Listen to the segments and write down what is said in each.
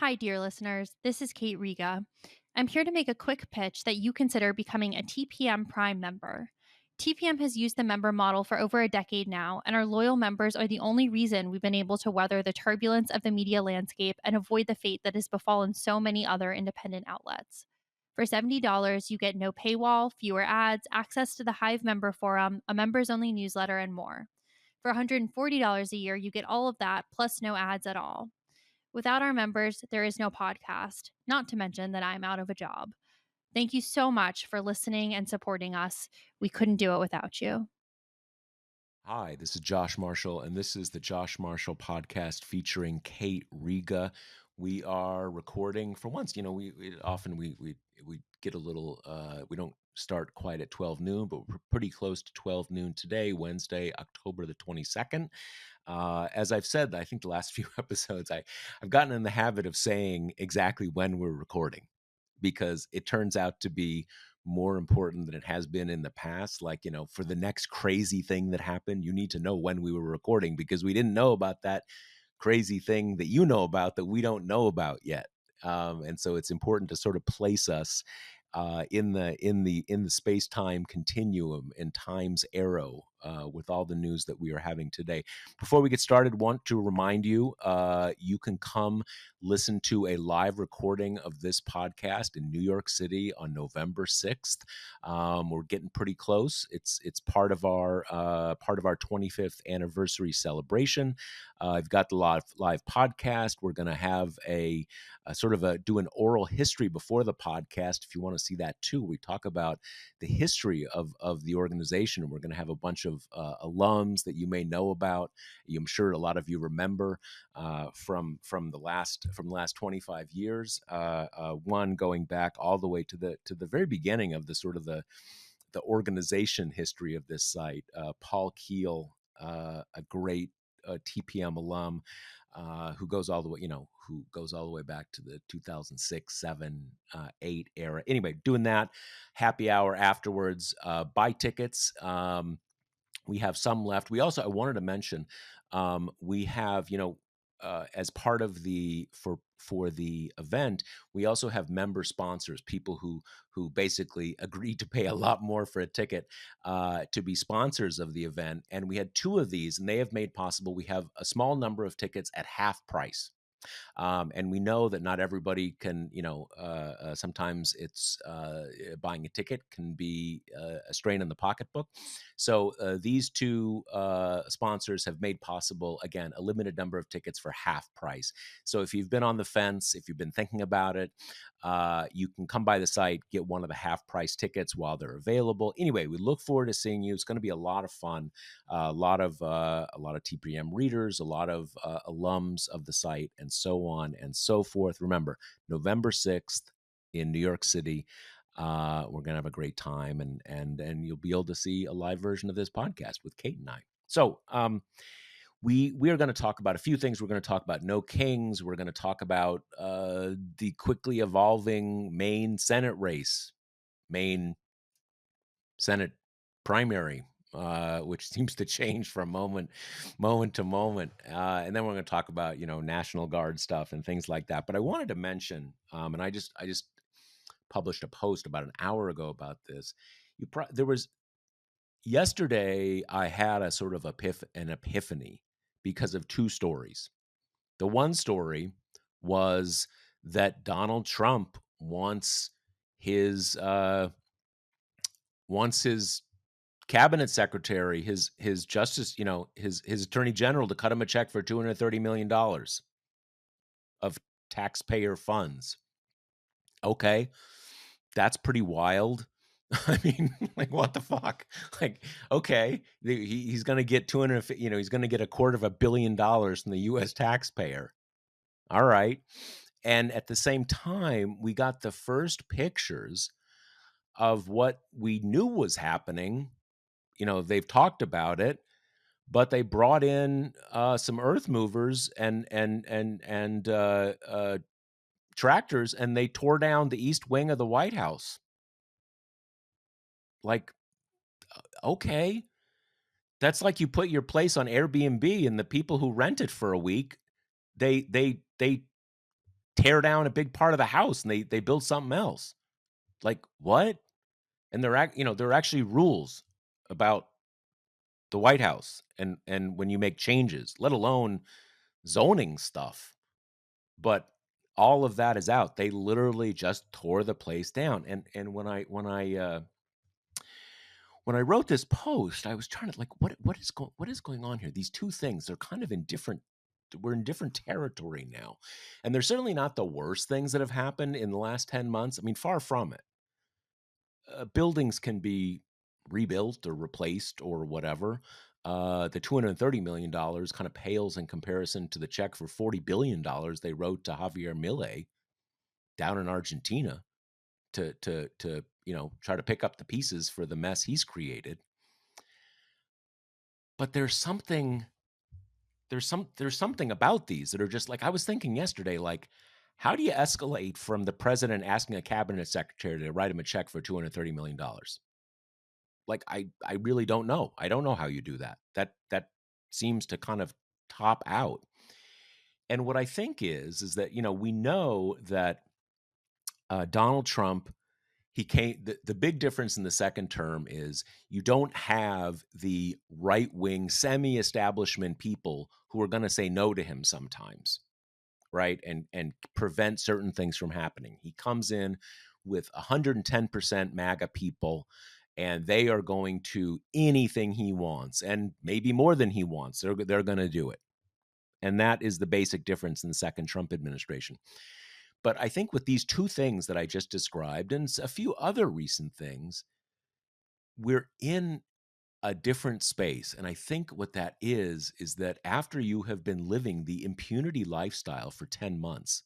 Hi, dear listeners. This is Kate Riga. I'm here to make a quick pitch that you consider becoming a TPM Prime member. TPM has used the member model for over a decade now, and our loyal members are the only reason we've been able to weather the turbulence of the media landscape and avoid the fate that has befallen so many other independent outlets. For $70, you get no paywall, fewer ads, access to the Hive member forum, a members only newsletter, and more. For $140 a year, you get all of that, plus no ads at all. Without our members, there is no podcast, not to mention that I'm out of a job. Thank you so much for listening and supporting us. We couldn't do it without you. Hi, this is Josh Marshall, and this is the Josh Marshall podcast featuring Kate Riga. We are recording for once. We get a little. We don't start quite at 12 noon, but we're pretty close to 12 noon today, Wednesday, October the 22nd. As I've said, I think the last few episodes, I've gotten in the habit of saying exactly when we're recording because it turns out to be more important than it has been in the past. Like, for the next crazy thing that happened, you need to know when we were recording because we didn't know about that crazy thing that you know about that we don't know about yet. And so it's important to sort of place us in the space time continuum and time's arrow with all the news that we are having today. Before we get started, want to remind you you can come listen to a live recording of this podcast in New York City on November 6th. We're getting pretty close. It's part of our 25th anniversary celebration. I've got the live podcast. We're going to have a sort of do an oral history before the podcast. If you want to see that too, we talk about the history of the organization. We're going to have a bunch of alums that you may know about. I'm sure a lot of you remember from the last 25 years. One going back all the way to the very beginning of the sort of the organization history of this site. Paul Keel, a great TPM alum, who goes all the way, who goes all the way back to the 2006, 7, 8 era. Anyway, doing that. Happy hour afterwards. Buy tickets. We have some left. I wanted to mention, we have, as part of for the event, we also have member sponsors, people who basically agreed to pay a lot more for a ticket to be sponsors of the event. And we had two of these, and they have made possible. We have a small number of tickets at half price. And we know that not everybody can, sometimes it's buying a ticket can be a strain on the pocketbook. So these two sponsors have made possible, again, a limited number of tickets for half price. So if you've been on the fence, if you've been thinking about it, you can come by the site, get one of the half price tickets while they're available. Anyway, we look forward to seeing you. It's going to be a lot of fun. A lot of TPM readers, a lot of alums of the site, and so on and so forth. Remember, November 6th in New York City. We're gonna have a great time, and you'll be able to see a live version of this podcast with Kate and I. So we are going to talk about a few things. We're going to talk about No Kings. We're going to talk about the quickly evolving Maine Senate race, Maine Senate primary, which seems to change from moment to moment. And then we're going to talk about National Guard stuff and things like that. But I wanted to mention, and I just published a post about an hour ago about this. There was yesterday. I had a sort of an epiphany because of two stories. The one story was that Donald Trump his uh, wants his cabinet secretary, his justice, his attorney general to cut him a check for $230 million of taxpayer funds. Okay, that's pretty wild. I mean, like, what the fuck? Like, okay, he's going to get 250, he's going to get $250 million from the U.S. taxpayer. All right. And at the same time, we got the first pictures of what we knew was happening. They've talked about it, but they brought in some earth movers and tractors, and they tore down the east wing of the White House. Like, okay, that's like you put your place on Airbnb, and the people who rent it for a week, they tear down a big part of the house and they build something else. Like, what? And there are actually rules about the White House and when you make changes, let alone zoning stuff. But all of that is out. They literally just tore the place down. And when I wrote this post, I was trying to like what is going on here? These two things, they're kind of in different we're in different territory now. And they're certainly not the worst things that have happened in the last 10 months. I mean, far from it. Buildings can be rebuilt or replaced or whatever. The $230 million kind of pales in comparison to the check for $40 billion they wrote to Javier Milei down in Argentina to try to pick up the pieces for the mess he's created. But there's something about these that are just like I was thinking yesterday, like, how do you escalate from the president asking a cabinet secretary to write him a check for $230 million? Like, I really don't know. I don't know how you do that. That seems to kind of top out. And what I think is that, we know that Donald Trump, he came the big difference in the second term is you don't have the right-wing semi-establishment people who are gonna say no to him sometimes, right? And prevent certain things from happening. He comes in with 110% MAGA people, and they are going to anything he wants, and maybe more than he wants. They're going to do it, and that is the basic difference in the second Trump administration. But I think with these two things that I just described, and a few other recent things, we're in a different space. And I think what that is that after you have been living the impunity lifestyle for 10 months,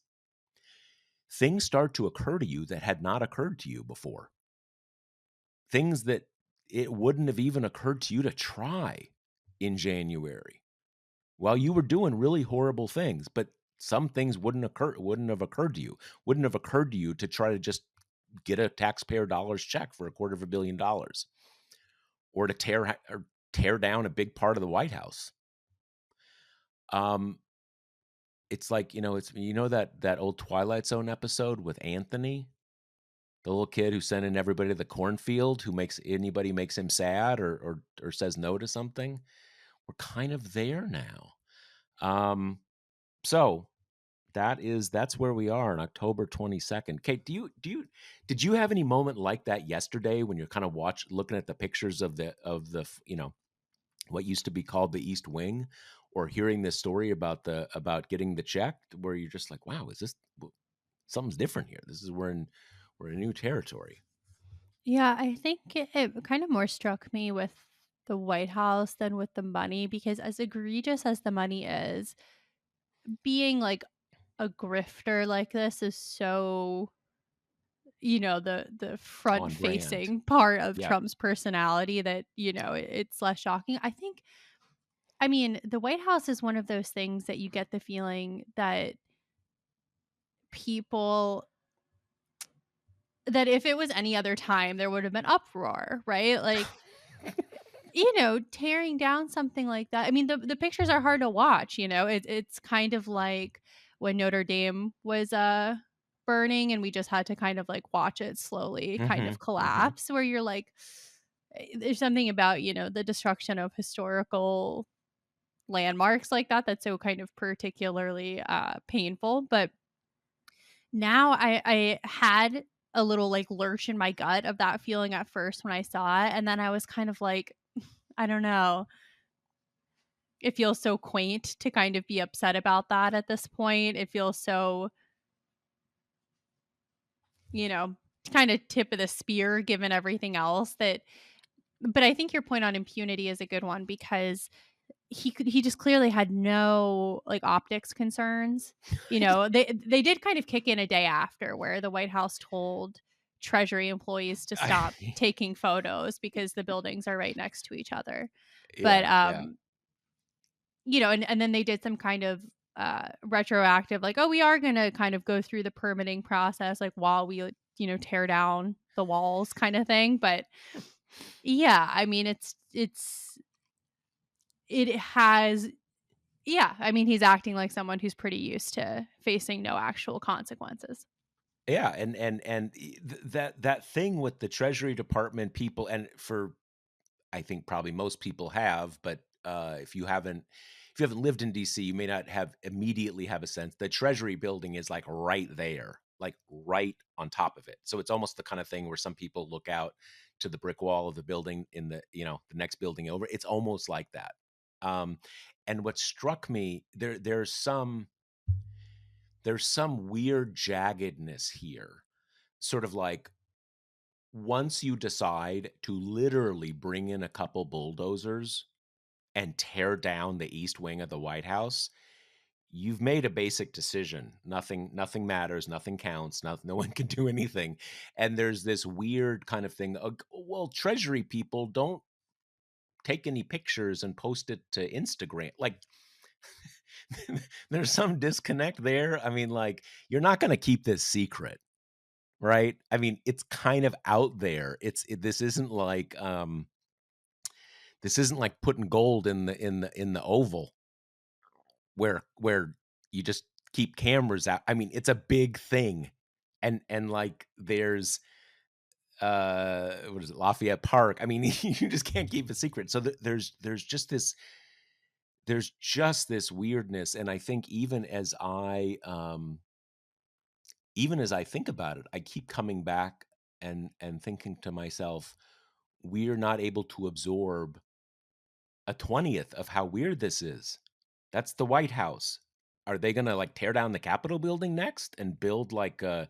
things start to occur to you that had not occurred to you before. Things that it wouldn't have even occurred to you to try in January while you were doing really horrible things. But some things wouldn't have occurred to you. Wouldn't have occurred to you to try to just get a taxpayer dollars check for $250 million or to tear down a big part of the White House. It's like, that old Twilight Zone episode with Anthony, the little kid who sent in everybody to the cornfield, who makes anybody makes him sad or says no to something. We're kind of there now. So that's where we are on October 22nd. Kate, did you have any moment like that yesterday when you're kind of looking at the pictures of what used to be called the East Wing, or hearing this story about getting the check, where you're just like, wow, something's different here. We're in new territory. Yeah, I think it kind of more struck me with the White House than with the money because as egregious as the money is, being like a grifter like this is so, the front On brand. facing part of Yep. Trump's personality that, it's less shocking. I mean, the White House is one of those things that you get the feeling that people that if it was any other time there would have been uproar, right? Like, tearing down something like that. I mean, the pictures are hard to watch, it's kind of like when Notre Dame was burning and we just had to kind of like watch it slowly kind Hmm. of Hmm. collapse where you're like there's something about, the destruction of historical landmarks like that that's so kind of particularly painful. But now I had a little like lurch in my gut of that feeling at first when I saw it, and then I was kind of like, I don't know. It feels so quaint to kind of be upset about that at this point. It feels so, you know, kind of tip of the spear given everything else that but I think your point on impunity is a good one because he just clearly had no like optics concerns. They did kind of kick in a day after where the White House told Treasury employees to stop taking photos because the buildings are right next to each other. But Yeah, yeah. and then they did some kind of retroactive like, oh, we are going to kind of go through the permitting process like while we tear down the walls kind of thing. But yeah, I mean it has Yeah, I mean, he's acting like someone who's pretty used to facing no actual consequences. Yeah, that thing with the Treasury Department people, and for I think probably most people have, but, if you haven't lived in DC, you may not have immediately have a sense. The Treasury building is, like, right there, like, right on top of it. So it's almost the kinda thing where some people look out to the brick wall of the building in the next building over. It's almost like that. Um, and what struck me, there's some weird jaggedness here, sort of like once you decide to literally bring in a couple bulldozers and tear down the east wing of the White House, you've made a basic decision. Nothing matters, nothing counts, no one can do anything. And there's this weird kind of thing. Well, Treasury people don't take any pictures and post it to Instagram. Like there's some disconnect there. I mean, like, you're not going to keep this secret. Right? I mean, it's kind of out there. This isn't like putting gold in the oval where you just keep cameras out. I mean, it's a big thing. And like there's what is it, Lafayette Park. I mean, you just can't keep a secret. So there's just this weirdness. And I think even as I think about it, I keep coming back and thinking to myself, we're not able to absorb a 20th of how weird this is. That's the White House. Are they gonna, like, tear down the Capitol building next and build like a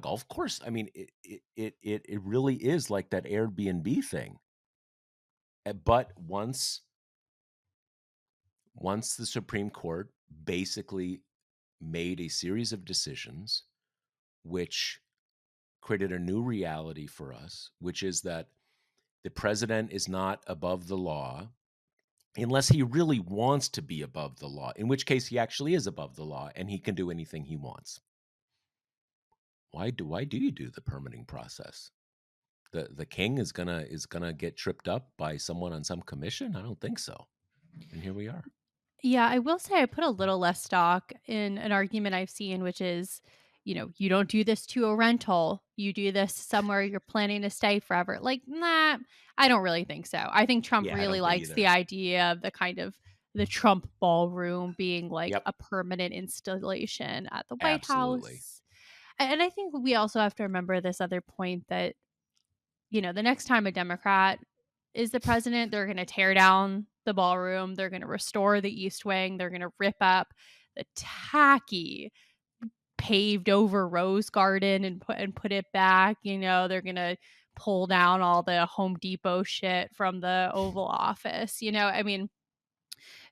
golf course? I mean, it really is like that Airbnb thing. But once the Supreme Court basically made a series of decisions which created a new reality for us, which is that the president is not above the law unless he really wants to be above the law, in which case he actually is above the law and he can do anything he wants. Why do you do the permitting process? The king is gonna get tripped up by someone on some commission? I don't think so. And here we are. Yeah, I will say I put a little less stock in an argument I've seen, which is, you don't do this to a rental. You do this somewhere you're planning to stay forever. Like, nah, I don't really think so. I think Trump Yeah, I really don't think likes the either. idea of the Trump ballroom being like Yep, a permanent installation at the White absolutely. House. And I think we also have to remember this other point that the next time a Democrat is the president, they're going to tear down the ballroom. They're going to restore the East Wing. They're going to rip up the tacky paved over rose garden and put it back. They're going to pull down all the Home Depot shit from the Oval Office. I mean,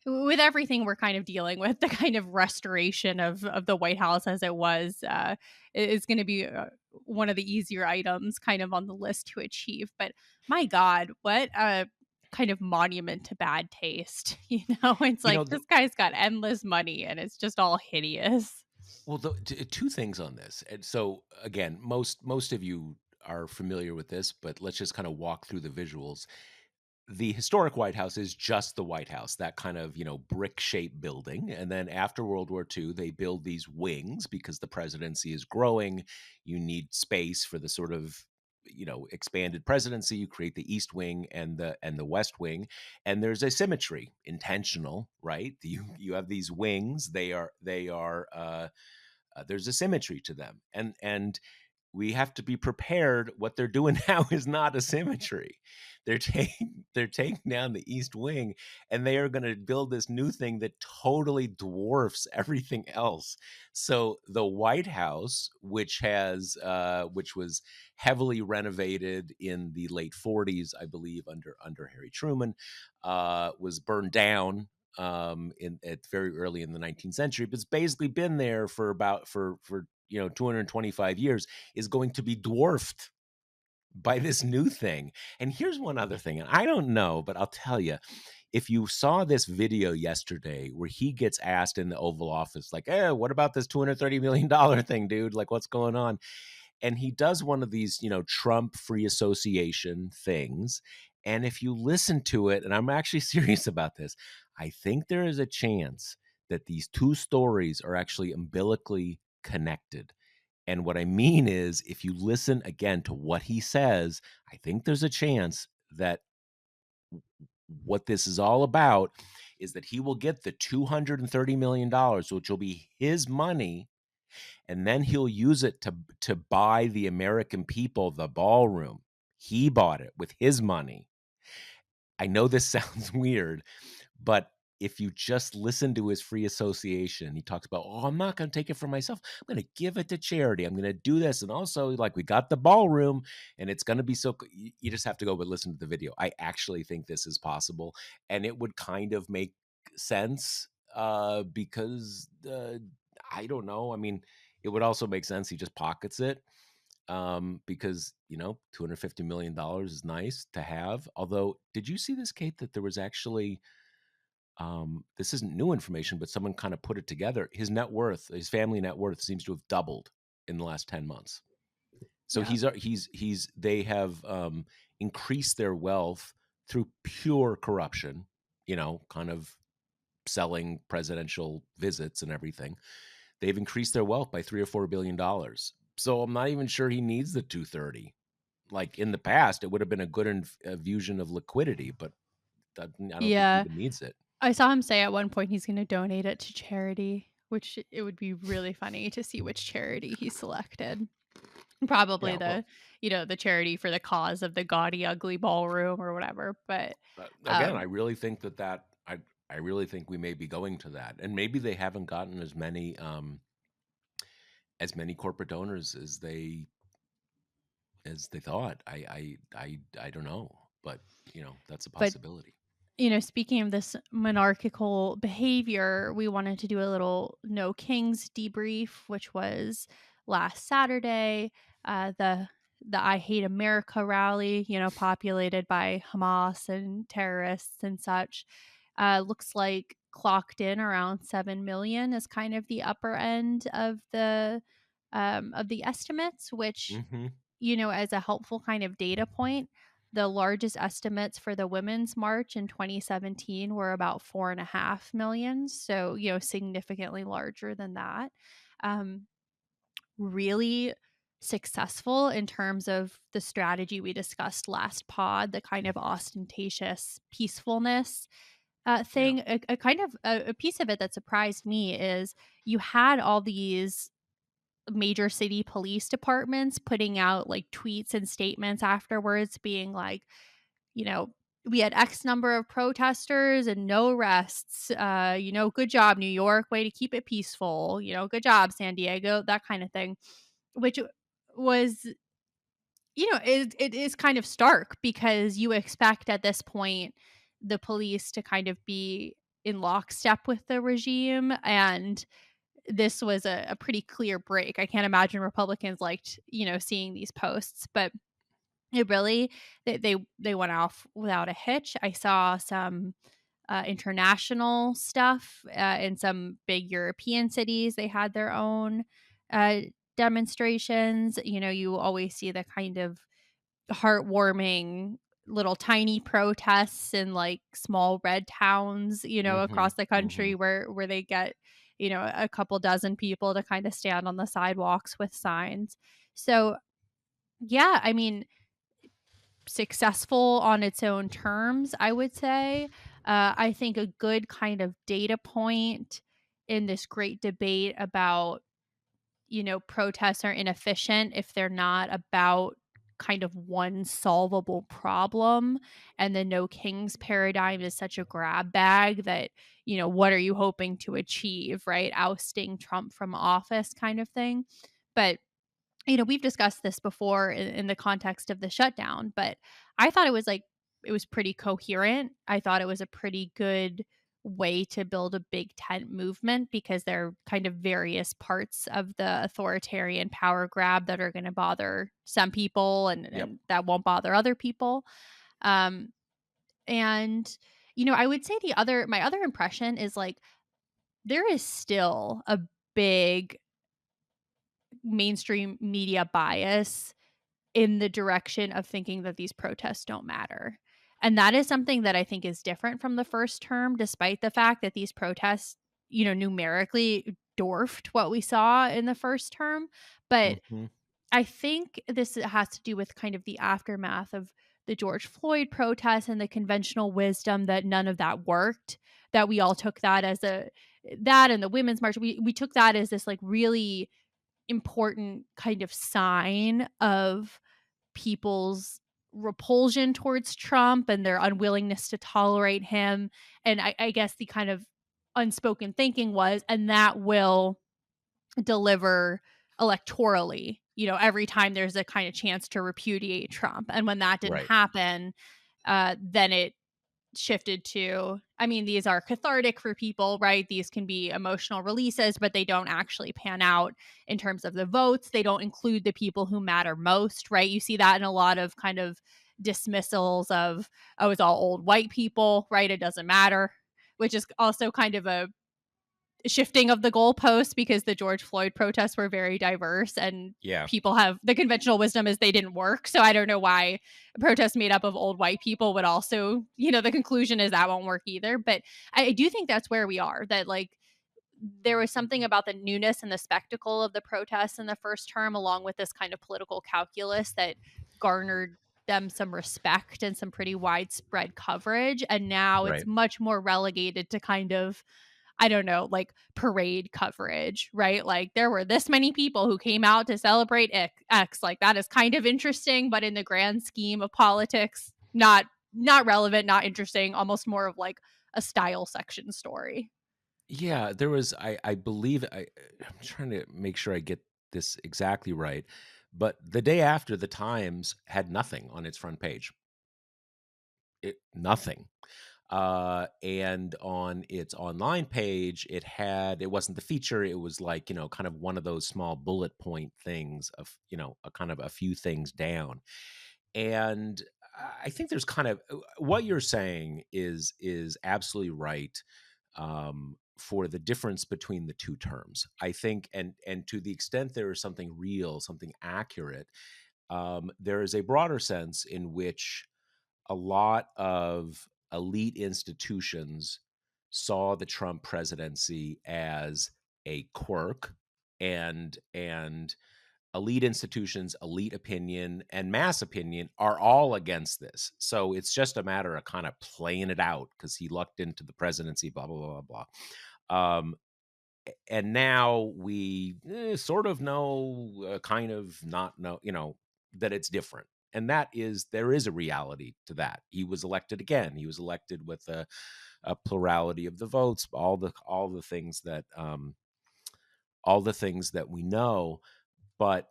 with everything we're kind of dealing with, the kind of restoration of the White House as it was is going to be one of the easier items kind of on the list to achieve. But my God, what a kind of monument to bad taste. It's You know, like the this guy's got endless money and it's just all hideous. well, two things on this. And so again, most of you are familiar with this, but let's just kind of walk through the visuals. The historic White House is just the White House, that kind of, brick shaped building. And then after World War II, they build these wings because the presidency is growing. You need space for the sort of, expanded presidency. You create the East Wing and the West Wing, and there's a symmetry, intentional, right? You have these wings. There's a symmetry to them, and we have to be prepared. What they're doing now is not a symmetry. They're taking down the East Wing, and they are going to build this new thing that totally dwarfs everything else. So the White House, which was heavily renovated in the late 40s, I believe, under Harry Truman, was burned down in at very early in the 19th century, but it's basically been there for about for 225 years, is going to be dwarfed by this new thing. And here's one other thing, and I don't know, but I'll tell you, if you saw this video yesterday where he gets asked in the Oval Office, like, "Hey, what about this $230 million thing, dude? Like, what's going on?" And he does one of these, Trump free association things. And if you listen to it, and I'm actually serious about this, I think there is a chance that these two stories are actually umbilically connected. And what I mean is, if you listen again to what he says, I think there's a chance that what this is all about is that he will get the $230 million, which will be his money, and then he'll use it to buy the American people the ballroom. He bought it with his money. I know this sounds weird, but if you just listen to his free association, he talks about, "Oh, I'm not gonna take it for myself. I'm gonna give it to charity. I'm gonna do this, and also, like, we got the ballroom, and it's gonna be so c." You just have to go but listen to the video. I actually think this is possible, and it would kind of make sense, because, I don't know, I mean, it would also make sense he just pockets it, because, $250 million is nice to have. Although, did you see this, Kate, that there was actually, this isn't new information, but someone kind of put it together. His family net worth seems to have doubled in the last 10 months. So Yeah. they have, increased their wealth through pure corruption, kind of selling presidential visits and everything. They've increased their wealth by 3 or $4 billion. So I'm not even sure he needs the 230. Like in the past, it would have been a good infusion of liquidity, but I don't think he Yeah. even needs it. I saw him say at one point he's gonna donate it to charity, which it would be really funny to see which charity he selected. Probably Yeah, well, the charity for the cause of the gaudy, ugly ballroom or whatever, but, again, I um really think I really think we may be going to that, and maybe they haven't gotten as many corporate donors as they thought. I don't know, but that's a but possibility. speaking of this monarchical behavior, we wanted to do a little No Kings debrief, which was last Saturday. The I Hate America rally, populated by Hamas and terrorists and such, looks like clocked in around 7 million is kind of the upper end of the estimates, which Mhm. as a helpful kind of data point, the largest estimates for the Women's March in 2017 were about 4.5 million. So, significantly larger than that. Um, really successful in terms of the strategy we discussed last pod, the kind of ostentatious peacefulness Yeah. thing. A kind of a piece of it that surprised me is you had all these major city police departments putting out like tweets and statements afterwards being like, you know, we had X number of protesters and no arrests. Good job, New York. Way to keep it peaceful. Good job, San Diego. That kind of thing, which was, it is kind of stark because you expect at this point the police to kind of be in lockstep with the regime, and this was a pretty clear break. I can't imagine Republicans liked, seeing these posts, but it really they went off without a hitch. I saw some international stuff in some big European cities. They had their own uh, demonstrations. You always see the kind of heartwarming little tiny protests in like small red towns, across Mhm. the country Mhm. where they get, a couple dozen people to kind of stand on the sidewalks with signs. So, yeah, I mean, successful on its own terms, I would say. I think a good kind of data point in this great debate about protests are inefficient if they're not about kind of one solvable problem. And the no kings paradigm is such a grab bag that, what are you hoping to achieve, right? Ousting Trump from office kind of thing. But we've discussed this before in the context of the shutdown, but I thought it was pretty coherent. I thought it was a pretty good way to build a big tent movement because there are kind of various parts of the authoritarian power grab that are going to bother some people Yep. and that won't bother other people. Um, and I would say my other impression is like there is still a big mainstream media bias in the direction of thinking that these protests don't matter. And that is something that I think is different from the first term, despite the fact that these protests, numerically dwarfed what we saw in the first term. But Mhm. I think this has to do with kind of the aftermath of the George Floyd protests and the conventional wisdom that none of that worked, that we all took that as that and the women's march, we took that as this, like, really important kind of sign of people's repulsion towards Trump and their unwillingness to tolerate him. And I guess the kind of unspoken thinking was, and that will deliver electorally, every time there's a kind of chance to repudiate Trump. And when that didn't Right. happen, then it shifted to, I mean, these are cathartic for people, right? These can be emotional releases, but they don't actually pan out in terms of the votes. They don't include the people who matter most, right? You see that in a lot of kind of dismissals of, oh, it's all old white people, right? It doesn't matter, which is also kind of a shifting of the goalposts because the George Floyd protests were very diverse and Yeah. people have the conventional wisdom is they didn't work. So I don't know why a protest made up of old white people would also, the conclusion is that won't work either. But I do think that's where we are, that like there was something about the newness and the spectacle of the protests in the first term, along with this kind of political calculus that garnered them some respect and some pretty widespread coverage. And now it's Right. much more relegated to kind of, I don't know, like parade coverage, right? Like there were this many people who came out to celebrate X. Like that is kind of interesting, but in the grand scheme of politics, not relevant, not interesting, almost more of like a style section story. Yeah, there was I believe I'm trying to make sure I get this exactly right, but the day after, the Times had nothing on its front page. Nothing. And on its online page, it wasn't the feature, it was like, kind of one of those small bullet point things of, a kind of a few things down. And I think there's kind of what you're saying is absolutely right, for the difference between the two terms. I think, and to the extent there is something real, something accurate, there is a broader sense in which a lot of elite institutions saw the Trump presidency as a quirk, and elite institutions, elite opinion, and mass opinion are all against this. So it's just a matter of kind of playing it out because he lucked into the presidency, blah blah blah blah. And now we sort of know, kind of not know, that it's different. And there is a reality to that. He was elected again. He was elected with a plurality of the votes, all the things that we know. But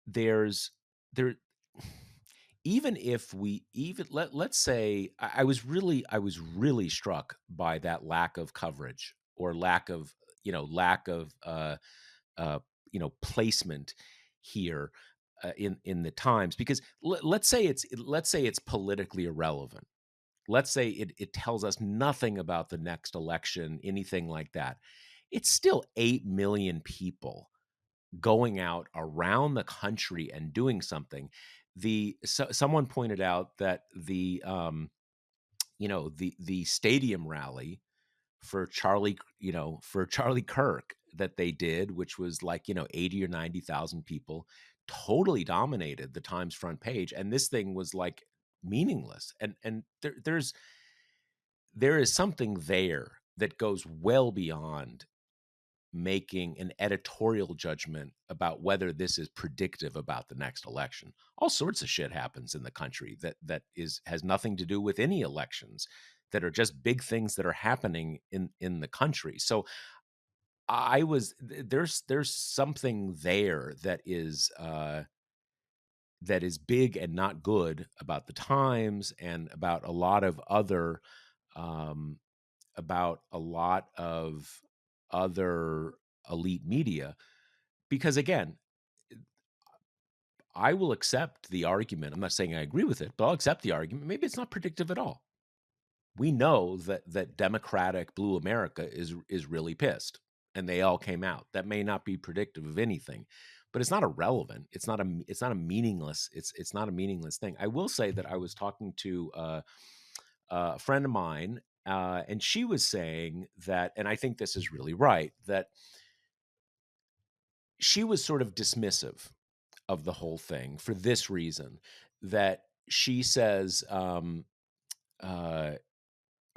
there's there even if we even let's say I was really struck by that lack of coverage, or lack of placement here, in the Times, because let's say it's politically irrelevant. Let's say it tells us nothing about the next election, anything like that. It's still 8 million people going out around the country and doing something. Someone pointed out that the stadium rally for Charlie Kirk that they did, which was like, 80 or 90,000 people, totally dominated the Times front page. And this thing was like meaningless. And there is something there that goes well beyond making an editorial judgment about whether this is predictive about the next election. All sorts of shit happens in the country that has nothing to do with any elections, that are just big things that are happening in the country. So there's something there that is big and not good about the Times, and about a lot of other um, other elite media. Because again, I will accept the argument. I'm not saying I agree with it, but I'll accept the argument. Maybe it's not predictive at all. We know that Democratic Blue America is really pissed, and they all came out. That may not be predictive of anything, but it's not irrelevant. It's not a meaningless. It's not a meaningless thing. I will say that I was talking to a friend of mine, and she was saying that, and I think this is really right, that she was sort of dismissive of the whole thing for this reason, that she says, uh,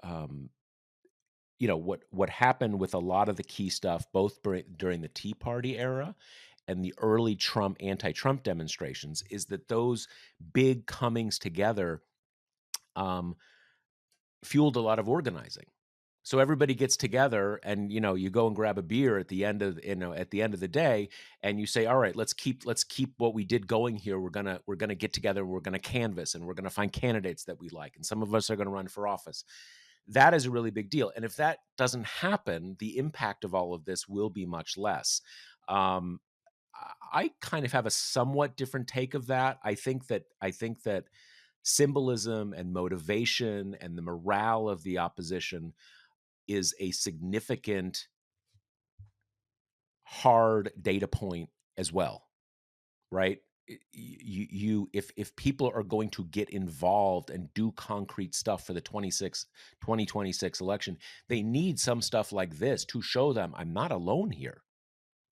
um, what happened with a lot of the key stuff, both during the Tea Party era and the early Trump anti-Trump demonstrations, is that those big comings together um, fueled a lot of organizing. So everybody gets together, and you go and grab a beer at the end of the day, and you say, all right, let's keep what we did going here. We're gonna get together, and we're gonna canvass, and we're gonna find candidates that we like, and some of us are gonna run for office. That is a really big deal. And if that doesn't happen, the impact of all of this will be much less. Um, I kind of have a somewhat different take of that. I think that symbolism and motivation and the morale of the opposition is a significant hard data point as well, right? If people are going to get involved and do concrete stuff for the 2026 election, they need some stuff like this to show them I'm not alone here.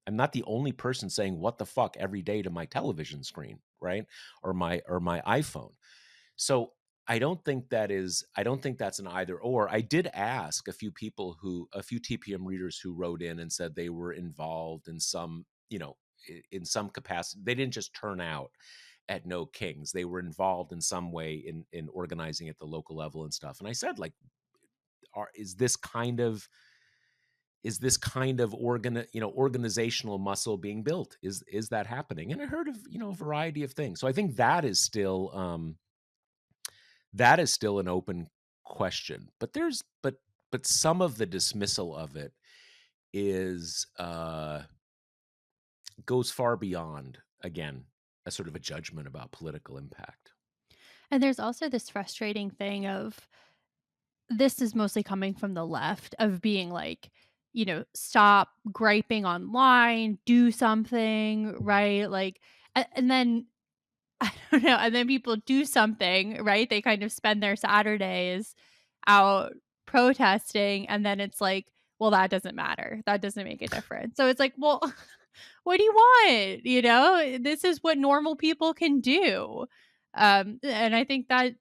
I'm not the only person saying what the fuck every day to my television screen, right? Or my iPhone. So I don't think that's an either or. I did ask a few TPM readers who wrote in and said they were involved in some, in some capacity. They didn't just turn out at No Kings. They were involved in some way in organizing at the local level and stuff. And I said, like, are is this kind of organizational muscle being built? Is that happening? And I heard of, a variety of things. So I think that is still an open question. But some of the dismissal of it is goes far beyond, again, a sort of a judgment about political impact. And there's also this frustrating thing of this is mostly coming from the left of being like, stop griping online, do something, right? Like, and then I don't know, and then people do something, right? They kind of spend their Saturdays out protesting, and then it's like, well, that doesn't matter. That doesn't make a difference. So it's like, well, what do you want? This is what normal people can do. And I think that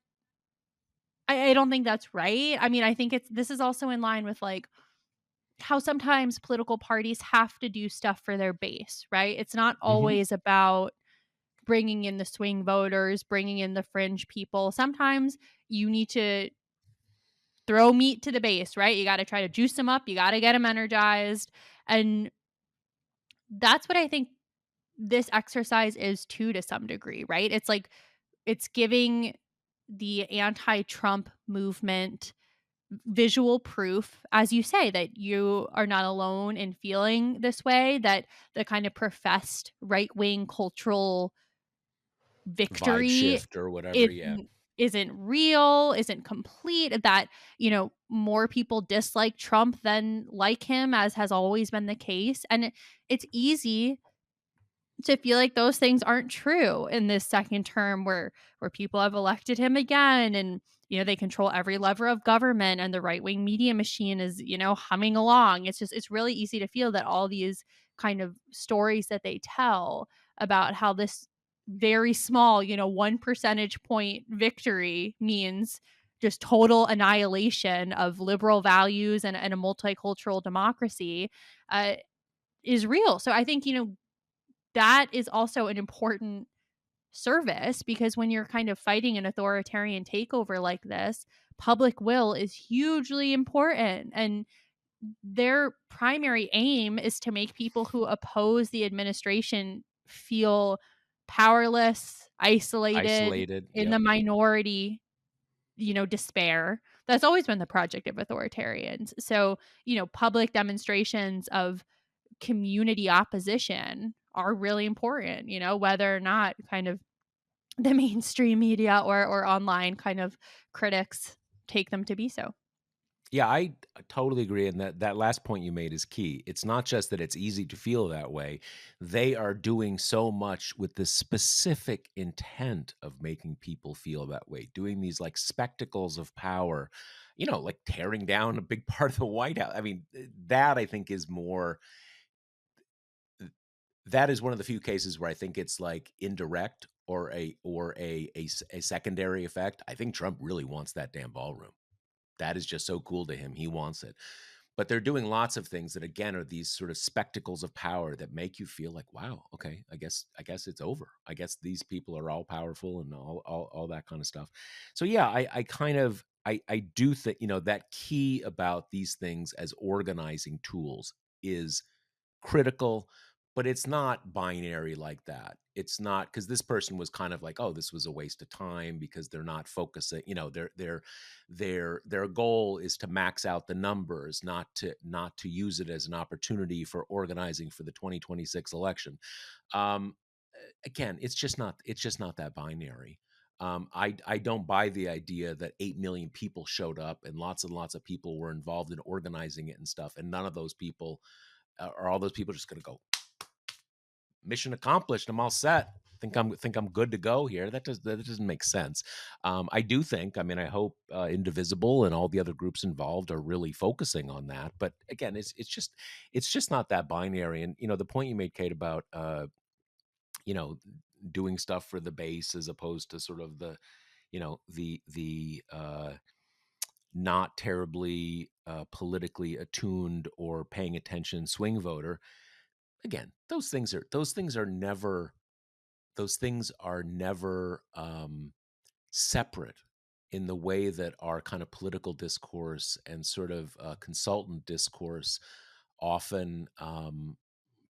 I don't think that's right. I mean, I think this is also in line with like how sometimes political parties have to do stuff for their base, right? It's not Hmm. always about bringing in the swing voters, bringing in the fringe people. Sometimes you need to throw meat to the base, right? You got to try to juice them up, you got to get them energized. And that's what I think this exercise is too, to some degree, right? It's like it's giving the anti-Trump movement visual proof, as you say, that you are not alone in feeling this way, that the kind of professed right-wing cultural Vibe victory shift or whatever. Yeah. isn't isn't real, isn't complete, that, more people dislike Trump than like him, as has always been the case. And it's easy to feel like those things aren't true in this second term where people have elected him again, and they control every lever of government, and the right-wing media machine is humming along. It's really easy to feel that all these kind of stories that they tell about how this very small 1 percentage point victory means just total annihilation of liberal values and a multicultural democracy uh, is real. So I think that is also an important service, because when you're kind of fighting an authoritarian takeover like this, public will is hugely important. And their primary aim is to make people who oppose the administration feel powerless, isolated, Isolated. in the Yep. minority, despair. That's always been the project of authoritarians. So, public demonstrations of community opposition are really important, whether or not kind of the mainstream media or online kind of critics take them to be so. Yeah, I totally agree, and that last point you made is key. It's not just that it's easy to feel that way. They are doing so much with the specific intent of making people feel that way, doing these, like, spectacles of power, like tearing down a big part of the White House. I mean, that I think is more th that is one of the few cases where I think it's, like, indirect or a secondary effect. I think Trump really wants that damn ballroom. That is just so cool to him. He wants it. But they're doing lots of things that again are these sort of spectacles of power that make you feel like, wow, okay, I guess it's over. I guess these people are all powerful and all that kind of stuff. So yeah, I kind of I do think, that key about these things as organizing tools is critical, but it's not binary like that. It's not because this person was kind of like, "Oh, this was a waste of time," because they're not focusing, their goal is to max out the numbers, not to use it as an opportunity for organizing for the 2026 election. Um, Again, it's just not that binary. I don't buy the idea that 8 million people showed up and lots of people were involved in organizing it and stuff, and none of those people are all those people just going to go mission accomplished. I'm all set. Think I'm good to go here. That doesn't make sense. I do think. I mean, I hope Indivisible and all the other groups involved are really focusing on that. But again, it's just not that binary. And the point you made, Kate, about you know doing stuff for the base as opposed to sort of the not terribly politically attuned or paying attention swing voter. Again, those things are never separate in the way that our kind of political discourse and sort of consultant discourse often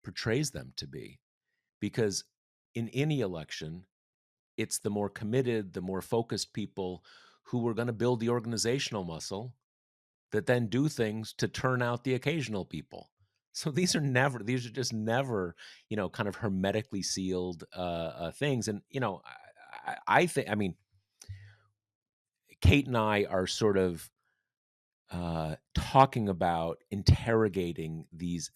portrays them to be. Because in any election, it's the more committed, the more focused people who are going to build the organizational muscle that then do things to turn out the occasional people. So these are just never, kind of hermetically sealed things. And, I think, I mean, Kate and I are sort of talking about interrogating these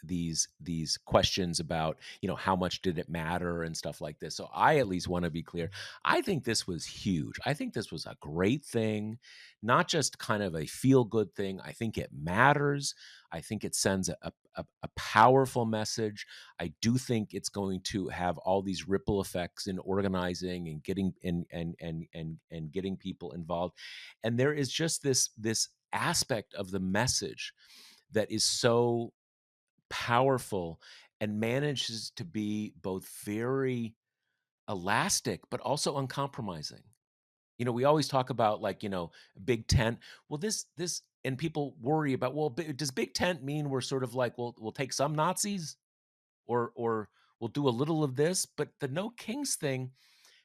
questions about how much did it matter and stuff like this. So I at least want to be clear. I think this was huge. I think this was a great thing, not just kind of a feel good thing. I think it matters. I think it sends a powerful message. I do think it's going to have all these ripple effects in organizing and getting and getting people involved. And there is just this aspect of the message that is so powerful and manages to be both very elastic but also uncompromising. We always talk about, like, big tent. Well, this and people worry about, well, does big tent mean we're sort of like, we'll take some Nazis, or we'll do a little of this. But the no kings thing,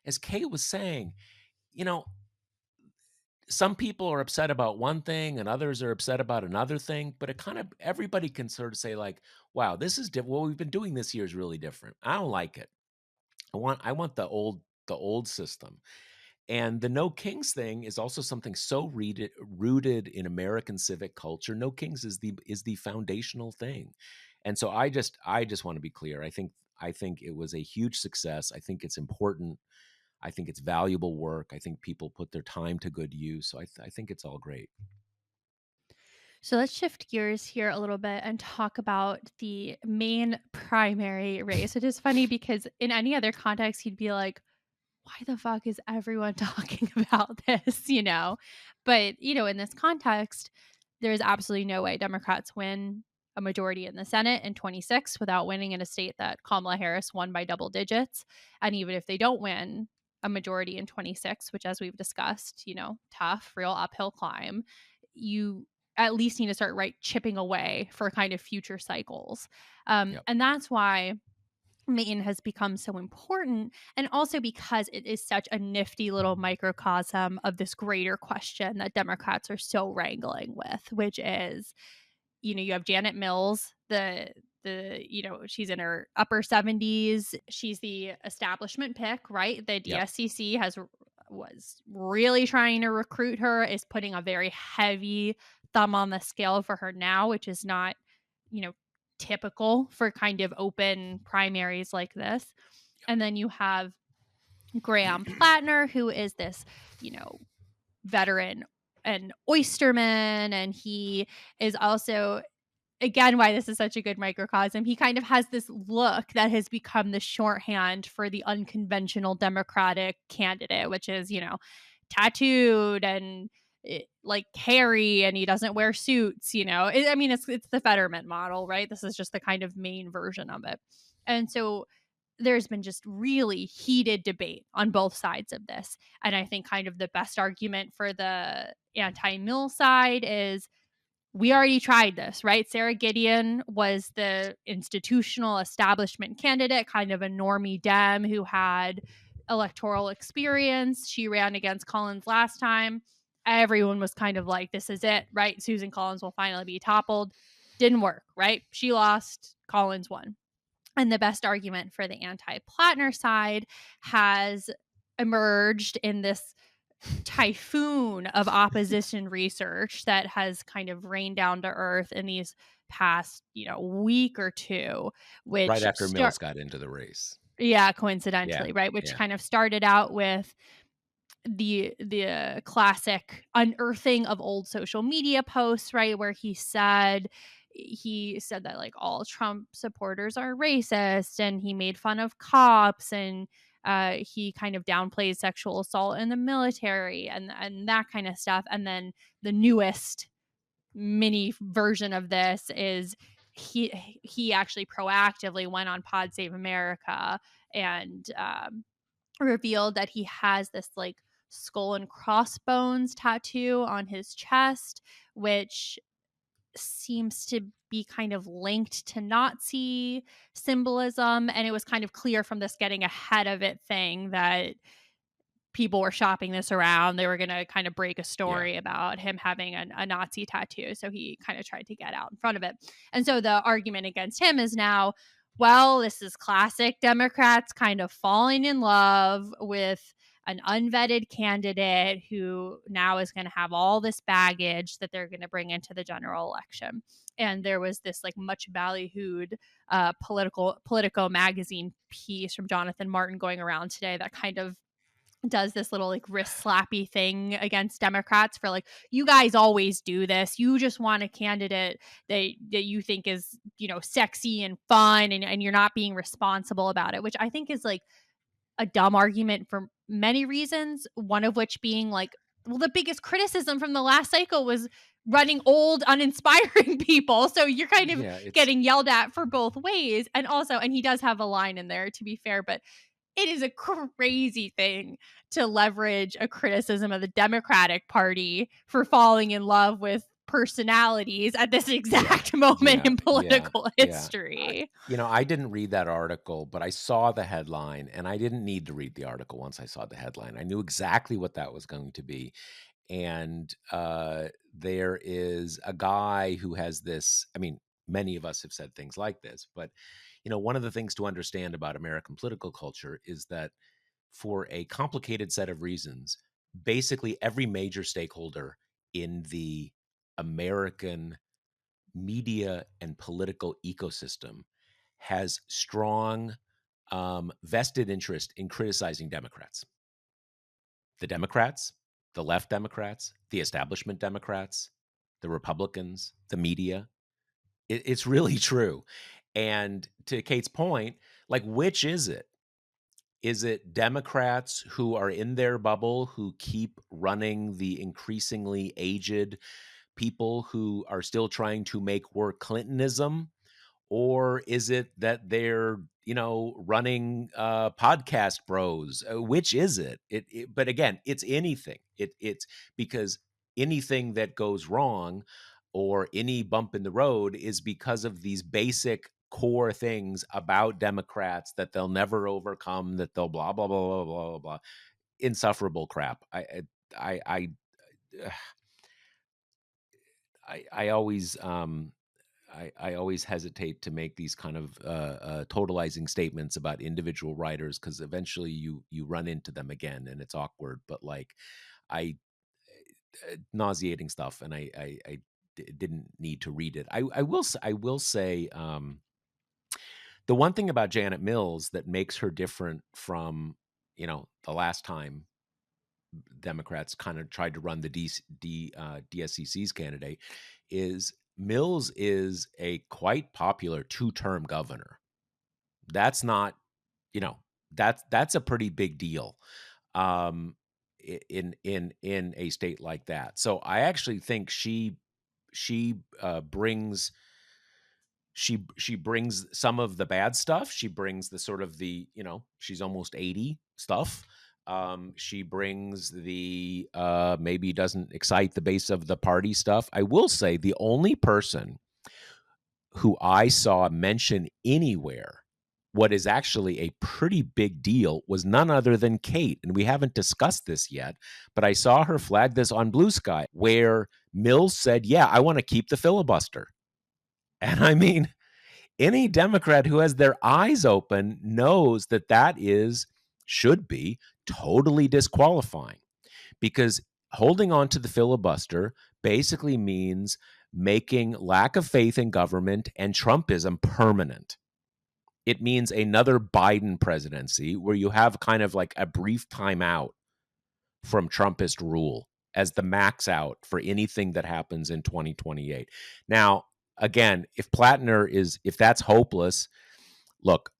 as Kay was saying, you know some people are upset about one thing and others are upset about another thing, but it kind of everybody can sort of say, like, wow, this is different. What we've been doing this year is really different. I don't like it. I want the old system. And the no kings thing is also something so rooted in American civic culture. No kings is the foundational thing. And so I just want to be clear. I think it was a huge success. I think it's important. I think it's valuable work. I think people put their time to good use. So I think it's all great. So let's shift gears here a little bit and talk about the main primary race. It is funny because in any other context, you'd be like, why the fuck is everyone talking about this, But, in this context, there is absolutely no way Democrats win a majority in the Senate in 26 without winning in a state that Kamala Harris won by double digits. And even if they don't win a majority in 26, which, as we've discussed, tough, real uphill climb, you at least need to start chipping away for kind of future cycles. Yep. And that's why Maine has become so important, and also because it is such a nifty little microcosm of this greater question that Democrats are so wrangling with, which is, you have Janet Mills, she's in her upper 70s. She's the establishment pick, right? The Yep. DSCC was really trying to recruit her, is putting a very heavy thumb on the scale for her now, which is not, you know, typical for kind of open primaries like this. And then you have Graham Platner, who is this, you know, veteran and oysterman, and he is also, again, why this is such a good microcosm. He kind of has this look that has become the shorthand for the unconventional Democratic candidate, which is, you know, tattooed and like hairy, and he doesn't wear suits. I mean, it's the Fetterman model, right? This is just the kind of main version of it. And so there's been just really heated debate on both sides of this. And I think kind of the best argument for the anti-Mill side is we already tried this, right? Sarah Gideon was the institutional establishment candidate, kind of a normie Dem who had electoral experience. She ran against Collins last time. Everyone was kind of like, this is it, right? Susan Collins will finally be toppled. Didn't work, right? She lost, Collins won. And the best argument for the anti-Platner side has emerged in this typhoon of opposition research that has kind of rained down to earth in these past, week or two, Right which after Mills got into the race. yeah, Yeah, coincidentally, right, which yeah. kind of started out with the classic unearthing of old social media posts, right, where he said that like all Trump supporters are racist, and he made fun of cops, and he kind of downplays sexual assault in the military, and that kind of stuff. And then the newest mini version of this is he actually proactively went on Pod Save America and revealed that he has this like skull and crossbones tattoo on his chest, which seems to be kind of linked to Nazi symbolism. And it was kind of clear from this getting ahead of it thing that people were shopping this around. They were going to kind of break a Yeah. story about him having a Nazi tattoo. So he kind of tried to get out in front of it. And so the argument against him is now, well, this is classic Democrats kind of falling in love with an unvetted candidate who now is going to have all this baggage that they're going to bring into the general election. And there was this like much ballyhooed Politico magazine piece from Jonathan Martin going around today that kind of does this little like wrist slappy thing against Democrats for like, you guys always do this. You just want a candidate that you think is, sexy and fun, and you're not being responsible about it, which I think is like a dumb argument for many reasons. One of which being like, well, the biggest criticism from the last cycle was running old, uninspiring people. So you're kind of Yeah, it's getting yelled at for both ways. And he does have a line in there, to be fair, but it is a crazy thing to leverage a criticism of the Democratic Party for falling in love with personalities at this yeah. exact moment Yeah, in yeah, political yeah. history. I didn't read that article, but I saw the headline, and I didn't need to read the article once I saw the headline. I knew exactly what that was going to be. And there is a guy who has this. I mean, many of us have said things like this, but one of the things to understand about American political culture is that for a complicated set of reasons, basically every major stakeholder in the American media and political ecosystem has strong vested interest in criticizing Democrats. The Democrats, the left Democrats, the establishment Democrats, the Republicans, the media. It's really true. And to Kate's point, like, which is it? Is it Democrats who are in their bubble who keep running the increasingly aged people who are still trying to make work Clintonism? Or is it that they're, running podcast bros? Which is it? But again, it's anything. It's because anything that goes wrong or any bump in the road is because of these basic core things about Democrats that they'll never overcome, that they'll blah blah blah blah blah blah blah. Insufferable crap. I I I always I always hesitate to make these kind of totalizing statements about individual writers because eventually you run into them again and it's awkward. But like I nauseating stuff, and I didn't need to read it. I will say, the one thing about Janet Mills that makes her different from, the last time Democrats kind of tried to run the DSCC's candidate is Mills is a quite popular two-term governor. That's not, you know, that's a pretty big deal, um, in a state like that. So I actually think brings she brings some of the bad stuff. She brings the sort of she's almost 80 stuff. She brings the maybe doesn't excite the base of the party stuff. I will say the only person who I saw mention anywhere what is actually a pretty big deal was none other than Kate. And we haven't discussed this yet, but I saw her flag this on Blue Sky where Mills said, yeah, I want to keep the filibuster. And I mean, any Democrat who has their eyes open knows that should be totally disqualifying, because holding on to the filibuster basically means making lack of faith in government and Trumpism permanent. It means another Biden presidency where you have kind of like a brief timeout from Trumpist rule as the max out for anything that happens in 2028. Now, again, if that's hopeless, look,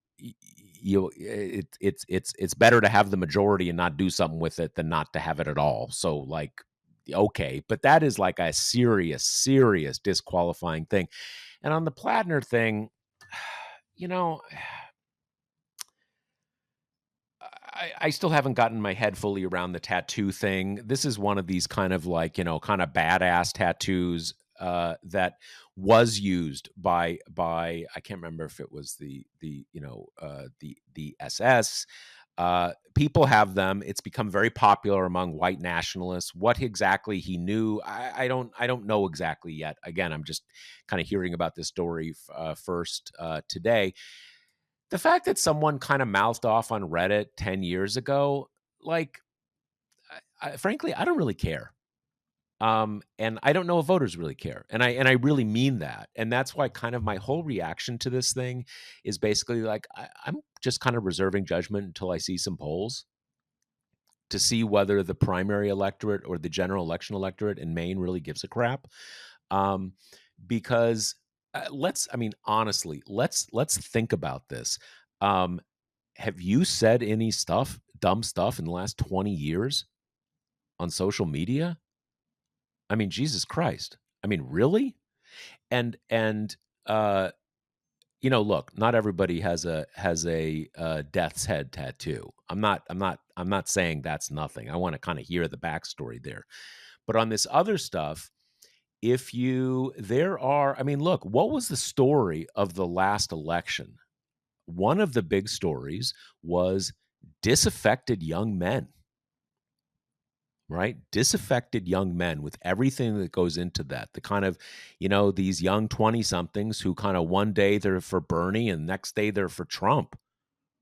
it's better to have the majority and not do something with it than not to have it at all. So like, okay, but that is like a serious disqualifying thing. And on the Platner thing, you know, I still haven't gotten my head fully around the tattoo thing. This is one of these kind of like, kind of badass tattoos that was used by I can't remember if it was the SS. People have them. It's become very popular among white nationalists. What exactly he knew, I don't know exactly yet. Again, I'm just kind of hearing about this story first today. The fact that someone kind of mouthed off on Reddit 10 years ago, like, frankly, I don't really care. And I don't know if voters really care. And I really mean that. And that's why kind of my whole reaction to this thing is basically like, I'm just kind of reserving judgment until I see some polls to see whether the primary electorate or the general election electorate in Maine really gives a crap. Um, because honestly, let's think about this. Um, have you said any dumb stuff in the last 20 years on social media? I mean, Jesus Christ. I mean, really? And uh, look, not everybody has a death's head tattoo. I'm not saying that's nothing. I want to kind of hear the backstory there. But on this other stuff, I mean, look, what was the story of the last election? One of the big stories was disaffected young men, right? Disaffected young men with everything that goes into that. The kind of, these young 20 somethings who kind of one day they're for Bernie and next day they're for Trump,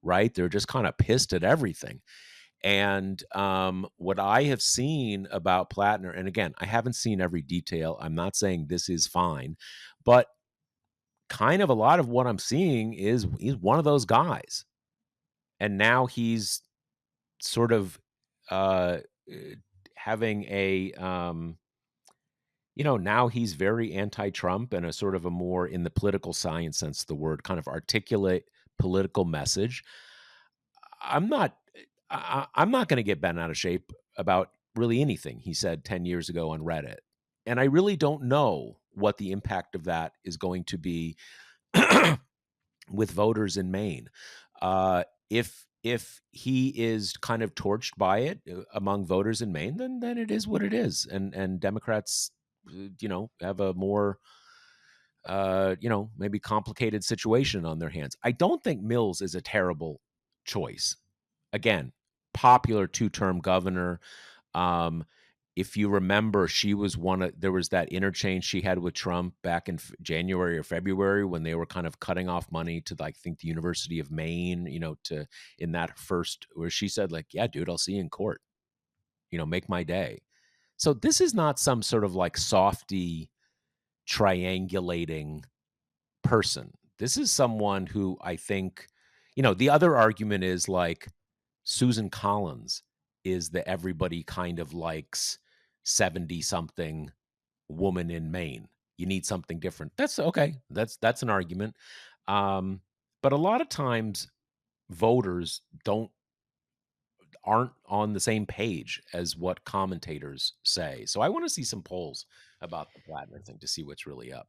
right? They're just kind of pissed at everything. And what I have seen about Platner, and again, I haven't seen every detail. I'm not saying this is fine, but kind of a lot of what I'm seeing is he's one of those guys. And now he's sort of uh, having now he's very anti-Trump and a sort of a more, in the political science sense of the word, kind of articulate political message. I'm not I'm not going to get bent out of shape about really anything he said 10 years ago on Reddit. And I really don't know what the impact of that is going to be with voters in Maine. If he is kind of torched by it among voters in Maine, then it is what it is. And Democrats, have a more maybe complicated situation on their hands. I don't think Mills is a terrible choice. Again, popular two-term governor. Um, if you remember, there was that interchange she had with Trump back in January or February when they were kind of cutting off money to, like, I think the University of Maine, in that first, where she said, like, yeah, dude, I'll see you in court, make my day. So this is not some sort of like softy, triangulating person. This is someone who I think, the other argument is like Susan Collins is the everybody kind of likes 70 something woman in Maine. You need something different. That's okay. That's an argument. Um, but a lot of times voters aren't on the same page as what commentators say. So I want to see some polls about the Platner thing to see what's really up.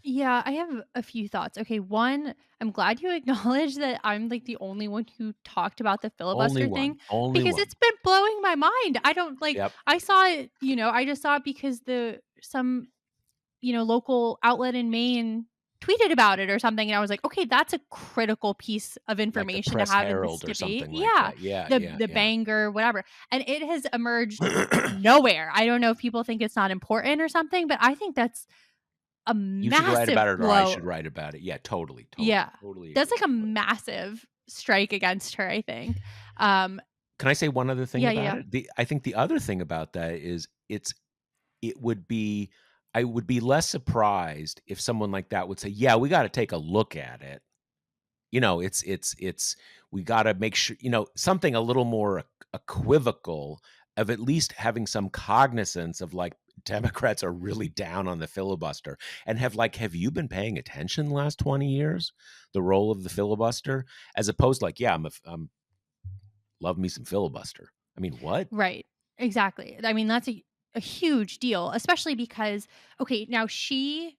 Yeah, I have a few thoughts. Okay, one, I'm glad you acknowledge that I'm like the only one who talked about the Only filibuster one. thing Only because one. it's been blowing my mind. I don't like Yep. I saw it, I just saw it because the some, local outlet in Maine tweeted about it or something and I was like, "Okay, that's a critical piece of Like the information to Press have in this Herald or debate." something like Yeah, that. Yeah, the yeah, the yeah. banger, whatever. And it has emerged nowhere. I don't know if people think it's not important or something, but I think that's a You should write massive about it or I should blow. write about it. Yeah, totally, totally, Yeah. totally That's agree, like a totally. massive strike against her, I think. Um, Can I say one other thing yeah, about yeah, it? I think the other thing about that is it would be I would be less surprised if someone like that would say, "Yeah, we gotta take a look at it." It's we gotta make sure, something a little more equivocal of at least having some cognizance of, like, Democrats are really down on the filibuster and have you been paying attention the last 20 years? The role of the filibuster? As opposed to like, "Yeah, I'm love me some filibuster." I mean, what? right. Exactly. I mean, that's a huge deal, especially because okay, now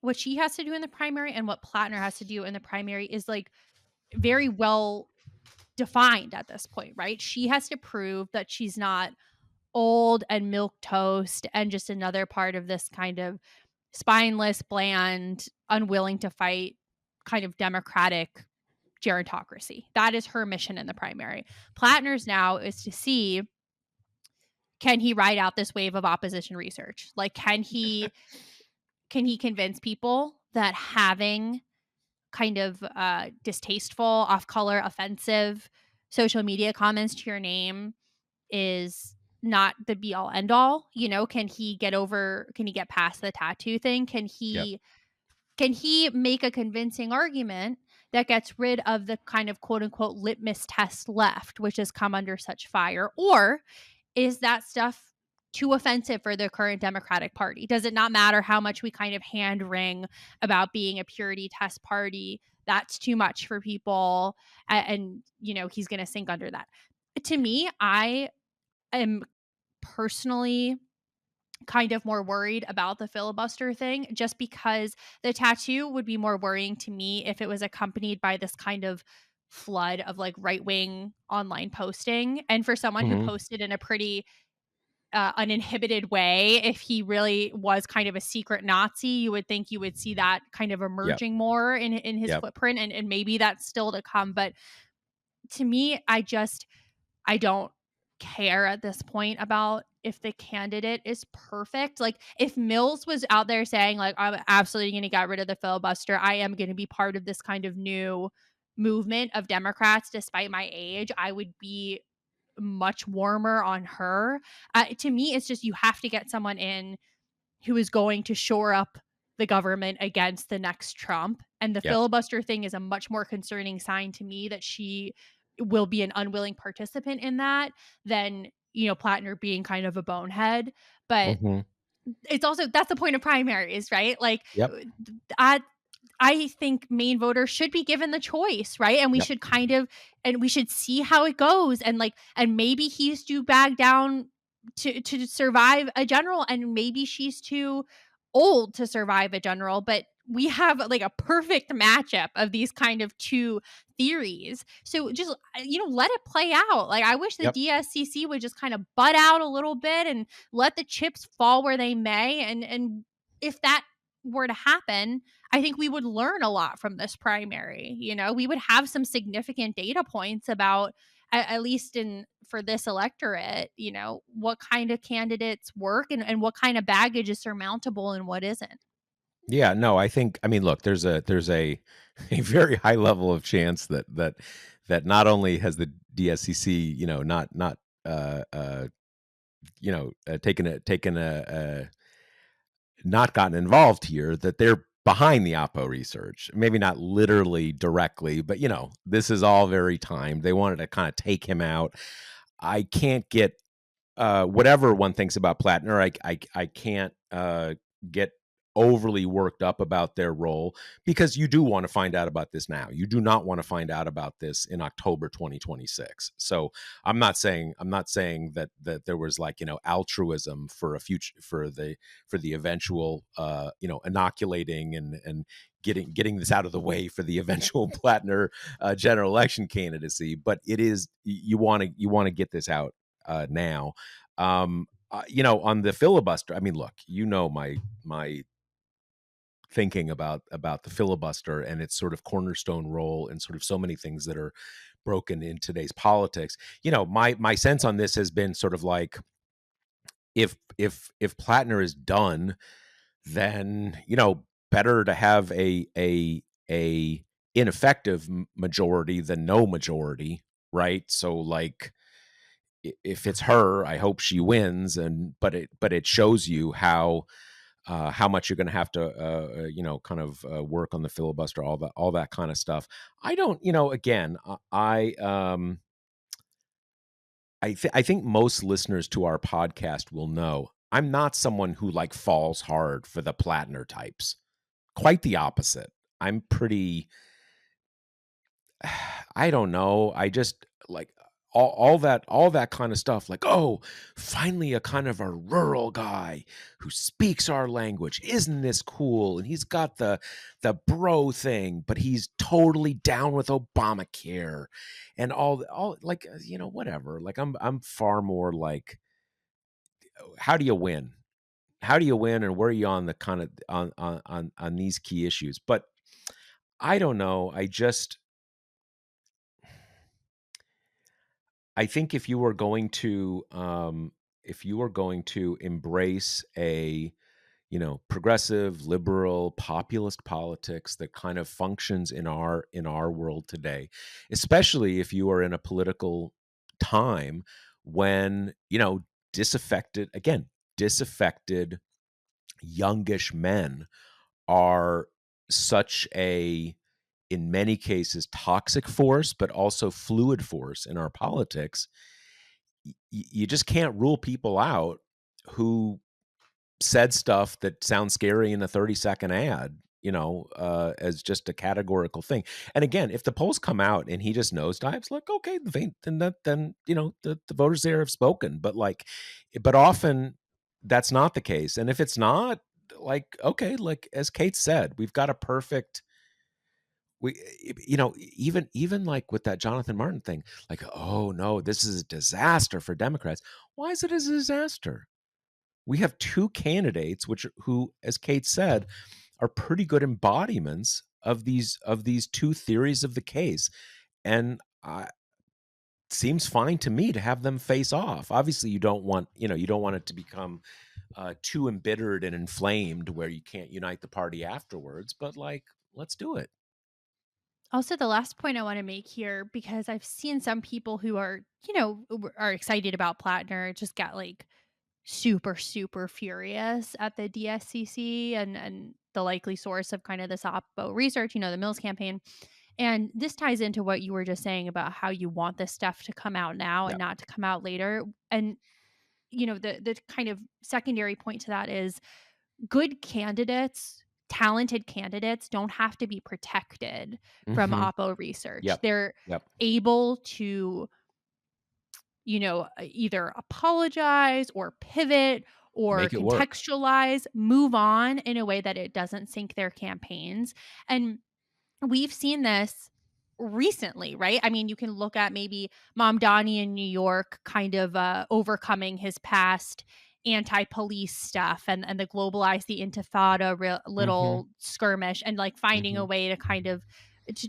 what she has to do in the primary and what Plattner has to do in the primary is like very well defined at this point, right? She has to prove that she's not old and milk toast and just another part of this kind of spineless, bland, unwilling to fight kind of democratic gerontocracy. That is her mission in the primary. Plattner's now is to see, can he ride out this wave of opposition research? Like can he convince people that having kind of distasteful, off color, offensive social media comments to your name is not the be all end all? Can he get past the tattoo thing? Yep. Can he make a convincing argument that gets rid of the kind of quote unquote litmus test left, which has come under such fire? Or is that stuff too offensive for the current Democratic Party? Does it not matter how much we kind of hand wring about being a purity test party? That's too much for people. And he's going to sink under that. To me, I am personally kind of more worried about the filibuster thing just because the tattoo would be more worrying to me if it was accompanied by this kind of flood of like right wing online posting. And for someone who Mhm. posted in a pretty uninhibited way, if he really was kind of a secret Nazi, you would think you would see that kind of Yep. emerging more in his Yep. footprint. And maybe that's still to come. But to me, I don't care at this point about if the candidate is perfect. Like if Mills was out there saying like I'm absolutely going to get rid of the filibuster, I am going to be part of this kind of new movement of Democrats despite my age, I would be much warmer on her. To me it's just you have to get someone in who is going to shore up the government against the next Trump. And the Yep. filibuster thing is a much more concerning sign to me that she will be an unwilling participant in that than, Plattner being kind of a bonehead. But Mhm. it's also that's the point of primaries, right? Like Yep. I I think Maine voters should be given the choice, right? And we Yep. should and we should see how it goes and maybe he's too back down to survive a general and maybe she's too old to survive a general, but we have like a perfect matchup of these kind of two theories. So just let it play out. Like I wish the Yep. DSCC would just kind of butt out a little bit and let the chips fall where they may and if that were to happen, I think we would learn a lot from this primary. We would have some significant data points about, at least in for this electorate, what kind of candidates work and what kind of baggage is surmountable and what isn't. Yeah, no, I mean, look, there's a a very high level of chance that not only has the DSCC, not taken a not gotten involved here, that they're behind the Oppo research. Maybe not literally directly, but this is all very timed. They wanted to kind of take him out. I can't get whatever one thinks about Platner. I can't get overly worked up about their role, because you do want to find out about this now. You do not want to find out about this in October 2026. So I'm not saying that there was, like, altruism for a future, for the eventual inoculating and getting this out of the way for the eventual Platner general election candidacy. But it is, you want to get this out now. On the filibuster, I mean, look, my thinking about the filibuster and its sort of cornerstone role and sort of so many things that are broken in today's politics. My sense on this has been sort of like, if Plattner is done, then better to have a ineffective majority than no majority, right? So, like, if it's her, I hope she wins, but it shows you how much you're going to have to kind of work on the filibuster, all that kind of stuff. I don't, again, I think most listeners to our podcast will know I'm not someone who, like, falls hard for the Plattner types. Quite the opposite. I'm pretty, I don't know. I just like all that kind of stuff. Like, oh, finally a kind of a rural guy who speaks our language. Isn't this cool? And he's got the bro thing, but he's totally down with Obamacare and all like, whatever. Like, I'm far more like, how do you win? How do you win, and where are you on the kind of on these key issues? But I don't know. I think if you were going to embrace a, progressive, liberal, populist politics that kind of functions in our world today, especially if you are in a political time when, disaffected youngish men are such a, in many cases, toxic force, but also fluid force in our politics. You just can't rule people out who said stuff that sounds scary in a 30-second ad, as just a categorical thing. And again, if the polls come out and he just nosedives, like, okay, then the voters there have spoken. But, like, but often that's not the case. And if it's not, like, okay, like, as Kate said, we've got a perfect, we even like with that Jonathan Martin thing, like, oh no, this is a disaster for Democrats. Why is it a disaster? We have two candidates who, as Kate said, are pretty good embodiments of these two theories of the case. And seems fine to me to have them face off. Obviously, you don't want it to become too embittered and inflamed where you can't unite the party afterwards, but, like, let's do it. Also, the last point I want to make here, because I've seen some people who are, are excited about Plattner, just got like super, super furious at the DSCC and the likely source of kind of this Oppo research, the Mills campaign. And this ties into what you were just saying about how you want this stuff to come out now and Yeah. not to come out later. And the kind of secondary point to that is good candidates, talented candidates don't have to be protected from Hmm. Oppo research. Yep. They're Yep. able to, either apologize or pivot or Make it work. contextualize, move on in a way that it doesn't sink their campaigns. And we've seen this recently, right? I mean, you can look at maybe Mamdani in New York kind of overcoming his past anti-police stuff and the globalize the intifada Hmm. little skirmish, and like finding a Hmm. way to kind of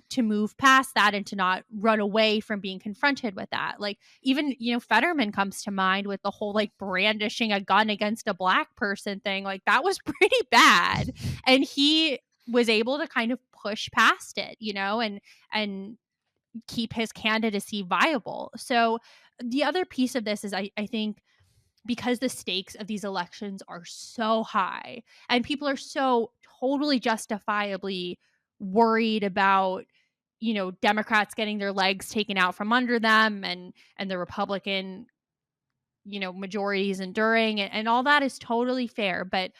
to move past that and to not run away from being confronted with that. Like, even, Fetterman comes to mind with the whole like brandishing a gun against a black person thing. Like, that was pretty bad. And he was able to kind of push past it, and keep his candidacy viable. So the other piece of this is I think because the stakes of these elections are so high and people are so totally justifiably worried about, Democrats getting their legs taken out from under them, and the Republican, majorities enduring, and all that is totally fair. But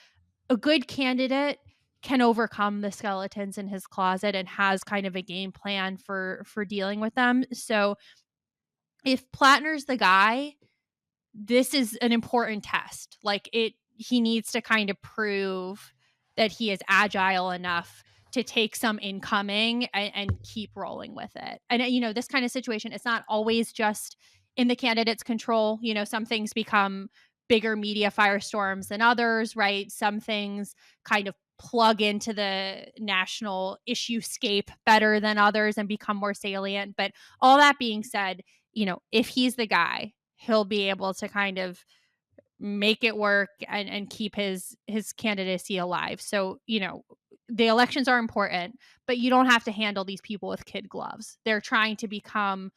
a good candidate can overcome the skeletons in his closet and has kind of a game plan for dealing with them. So if Platner's the guy, this is an important test. Like, he needs to kind of prove that he is agile enough to take some incoming and keep rolling with it. And this kind of situation, it's not always just in the candidate's control. Some things become bigger media firestorms than others, right? Some things kind of plug into the national issue scape better than others and become more salient. But all that being said, if he's the guy, he'll be able to kind of make it work and keep his candidacy alive. So, the elections are important, but you don't have to handle these people with kid gloves. They're trying to become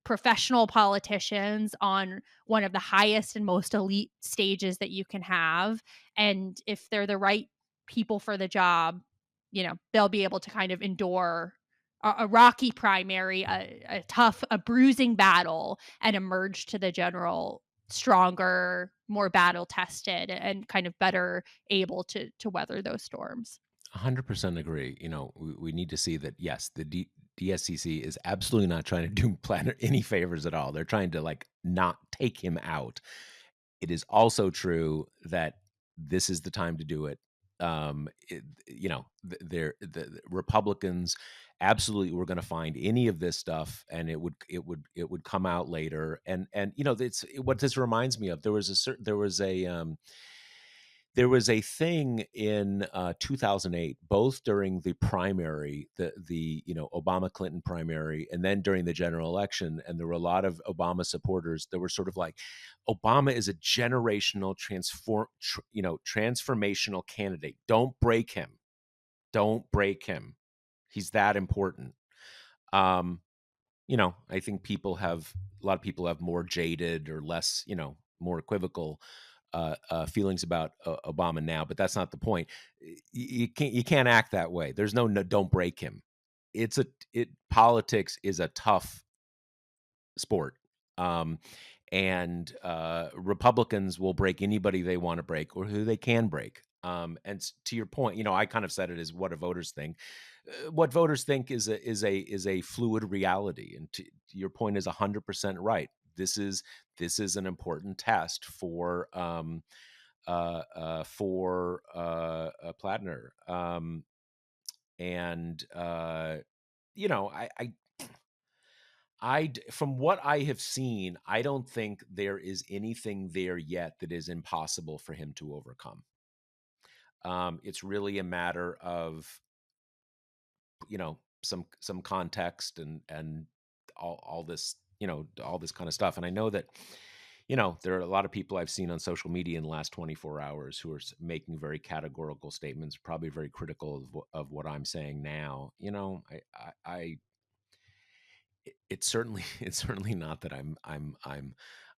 professional politicians on one of the highest and most elite stages that you can have. And if they're the right people for the job, they'll be able to kind of endure a rocky primary, a tough, a bruising battle, and emerge to the general stronger, more battle tested, and kind of better able to weather those storms. 100% agree. We need to see that, yes, the DSCC is absolutely not trying to do Planner any favors at all. They're trying to like not take him out. It is also true that this is the time to do it. The Republicans absolutely were going to find any of this stuff, and it would come out later. And it's what this reminds me of. There was a thing in 2008, both during the primary, the Obama Clinton primary, and then during the general election, and there were a lot of Obama supporters that were sort of like, Obama is a generational transformational candidate. Don't break him. Don't break him. He's that important. Um, I think a lot of people have more jaded or less, more equivocal feelings about Obama now, but that's not the point. You can't act that way. There's no, don't break him. Politics is a tough sport. Um, and Republicans will break anybody they want to break or who they can break. To your point, I kind of said it as what do voters think. What voters think is a fluid reality, and your point is 100% right. This is an important test for Platner, and from what I have seen, I don't think there is anything there yet that is impossible for him to overcome. It's really a matter of some context and all this all this kind of stuff. And I know that there are a lot of people I've seen on social media in the last 24 hours who are making very categorical statements, probably very critical of what I'm saying now. It's certainly it's certainly not that I'm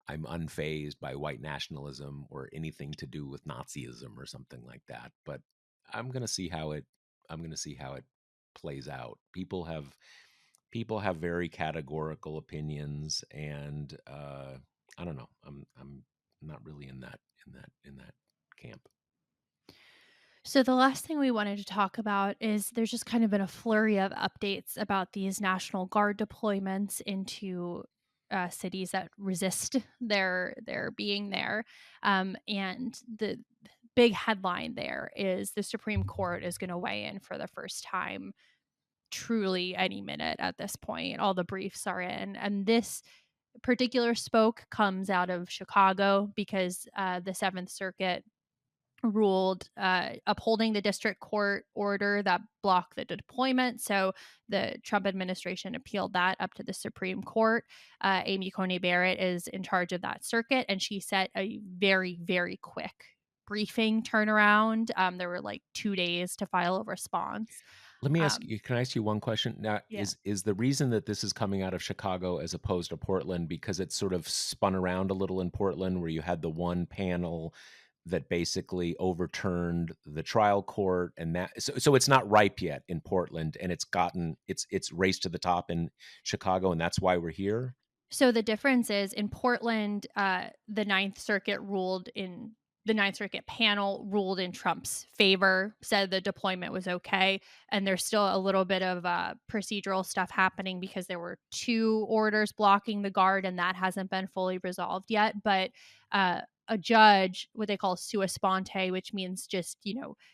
unfazed by white nationalism or anything to do with Nazism or something like that. But I'm gonna see how it I'm gonna see how it plays out. People have very categorical opinions, and I don't know. I'm not really in that camp. So, the last thing we wanted to talk about is there's just kind of been a flurry of updates about these National Guard deployments into cities that resist their being there. And the big headline there is the Supreme Court is going to weigh in for the first time, truly any minute at this point. All the briefs are in. And this particular spoke comes out of Chicago because the Seventh Circuit ruled upholding the district court order that blocked the deployment. So the Trump administration appealed that up to the Supreme Court. Amy Coney Barrett is in charge of that circuit, and she set a very, very quick briefing turnaround. There were like 2 days to file a response. Let me ask Um, you, can I ask you one question? Now, yeah. is the reason that this is coming out of Chicago as opposed to Portland because it's sort of spun around a little in Portland where you had the one panel that basically overturned the trial court, and so it's not ripe yet in Portland, and it's raced to the top in Chicago, and that's why we're here? So the difference is in Portland, the Ninth Circuit panel ruled in Trump's favor, said the deployment was okay, and there's still a little bit of procedural stuff happening because there were two orders blocking the guard, and that hasn't been fully resolved yet. But a judge, what they call sua sponte, which means just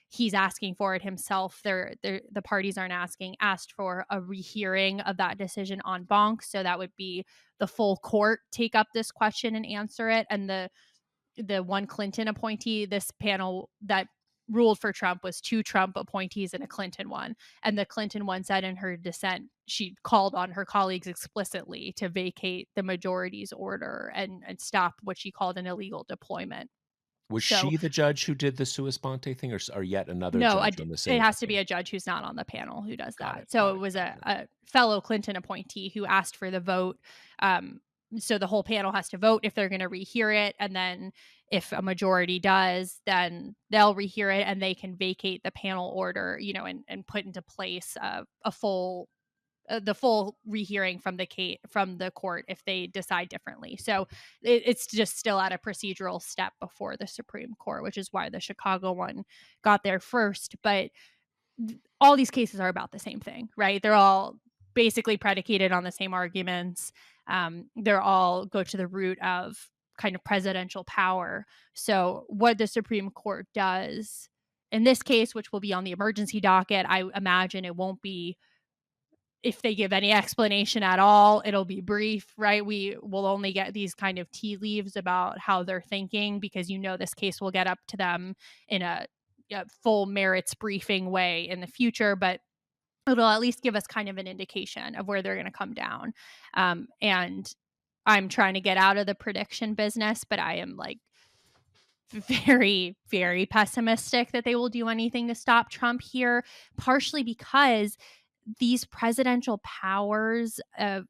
he's asking for it himself. The parties aren't asking, asked for a rehearing of that decision en banc. So that would be the full court take up this question and answer it. And the one Clinton appointee, this panel that ruled for Trump was two Trump appointees and a Clinton one. And the Clinton one said in her dissent, she called on her colleagues explicitly to vacate the majority's order and stop what she called an illegal deployment. Was So she the judge who did the sua sponte thing, or yet another no, judge on the it same? has to be Okay, a judge who's not on the panel who does got that. it, So got it it, was got it. a fellow Clinton appointee who asked for the vote. Um, so the whole panel has to vote if they're going to rehear it, and then if a majority does, then they'll rehear it and they can vacate the panel order, and put into place a full the full rehearing from the court if they decide differently. So it's just still at a procedural step before the Supreme Court, which is why the Chicago one got there first. But all these cases are about the same thing, right? They're all basically predicated on the same arguments. They're all go to the root of kind of presidential power. So what the Supreme Court does in this case, which will be on the emergency docket, I imagine it won't be, if they give any explanation at all, it'll be brief, right? We will only get these kind of tea leaves about how they're thinking because this case will get up to them in a full merits briefing way in the future, but it'll at least give us kind of an indication of where they're going to come down. And I'm trying to get out of the prediction business, but I am like very, very pessimistic that they will do anything to stop Trump here, partially because these presidential powers of,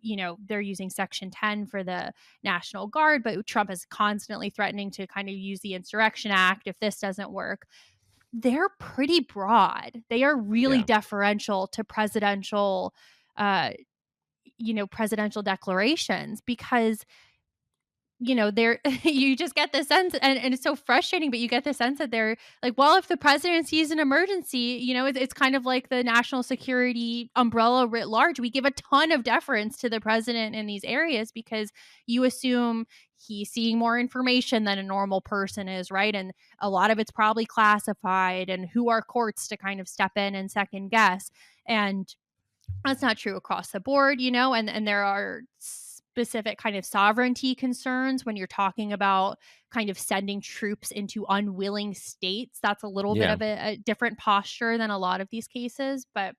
they're using Section 10 for the National Guard, but Trump is constantly threatening to kind of use the Insurrection Act if this doesn't work. They're pretty broad. They are really Yeah. deferential to uh, presidential declarations because they're you just get the sense, and it's so frustrating, but you get the sense that they're like, well, if the president sees an emergency, it's kind of like the national security umbrella writ large. We give a ton of deference to the president in these areas because you assume he's seeing more information than a normal person is, right? And a lot of it's probably classified, and who are courts to kind of step in and second guess? And that's not true across the board, and there are specific kind of sovereignty concerns when you're talking about kind of sending troops into unwilling states. That's a little bit Yeah. of a different posture than a lot of these cases, but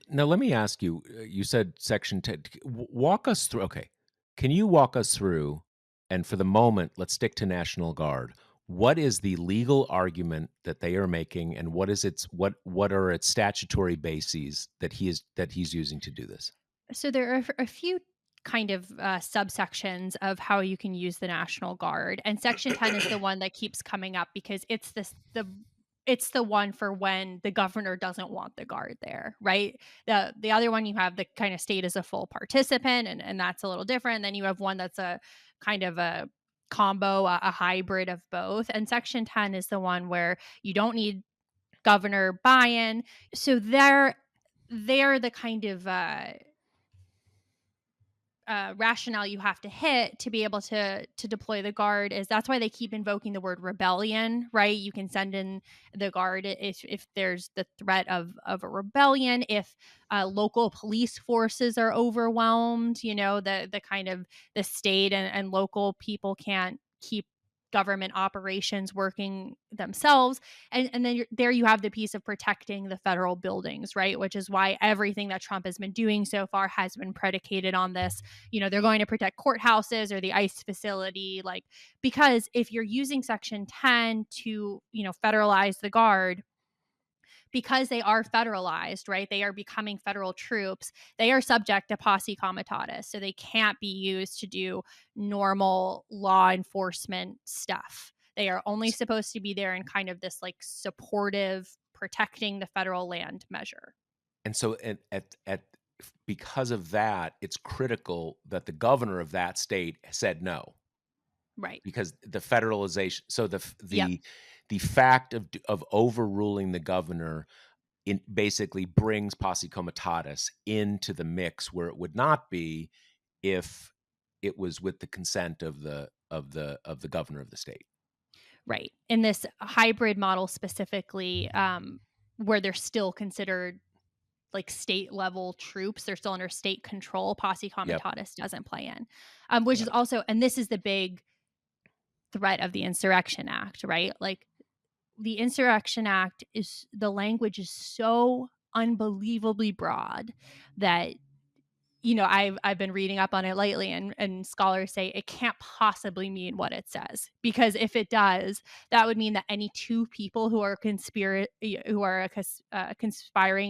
Now let me ask you, you said Section 10. Walk us through. Okay. Can you walk us through, and for the moment, let's stick to National Guard. What is the legal argument that they are making, and what are its statutory bases that he's using to do this? so there are a few kind of subsections of how you can use the National Guard, and Section 10 is the one that keeps coming up because it's the one for when the governor doesn't want the guard there, right? The other one, you have the kind of state as a full participant, and that's a little different. Then you have one that's a kind of a combo, a hybrid of both. And Section 10 is the one where you don't need governor buy-in. So they're the kind of rationale you have to hit to be able to deploy the guard. Is that's why they keep invoking the word rebellion, right? You can send in the guard if there's the threat of a rebellion, if local police forces are overwhelmed, the kind of the state and local people can't keep government operations working themselves. And then there you have the piece of protecting the federal buildings, right? Which is why everything that Trump has been doing so far has been predicated on this. They're going to protect courthouses or the ICE facility, like, because if you're using Section 10 to, federalize the guard, because they are federalized, right? They are becoming federal troops. They are subject to posse comitatus. So they can't be used to do normal law enforcement stuff. They are only supposed to be there in kind of this like supportive, protecting the federal land measure. And so at because of that, it's critical that the governor of that state said no, Right. because the federalization, so Yep. the fact of overruling the governor in basically brings posse comitatus into the mix where it would not be if it was with the consent of the governor of the state. Right. In this hybrid model specifically, where they're still considered like state level troops, they're still under state control. Posse Yep. comitatus doesn't play in, which is Yep. also, and this is the big threat of the Insurrection Act, right? Like the Insurrection Act is the language is so unbelievably broad that I've been reading up on it lately, and scholars say it can't possibly mean what it says, because if it does, that would mean that any two people who are conspiring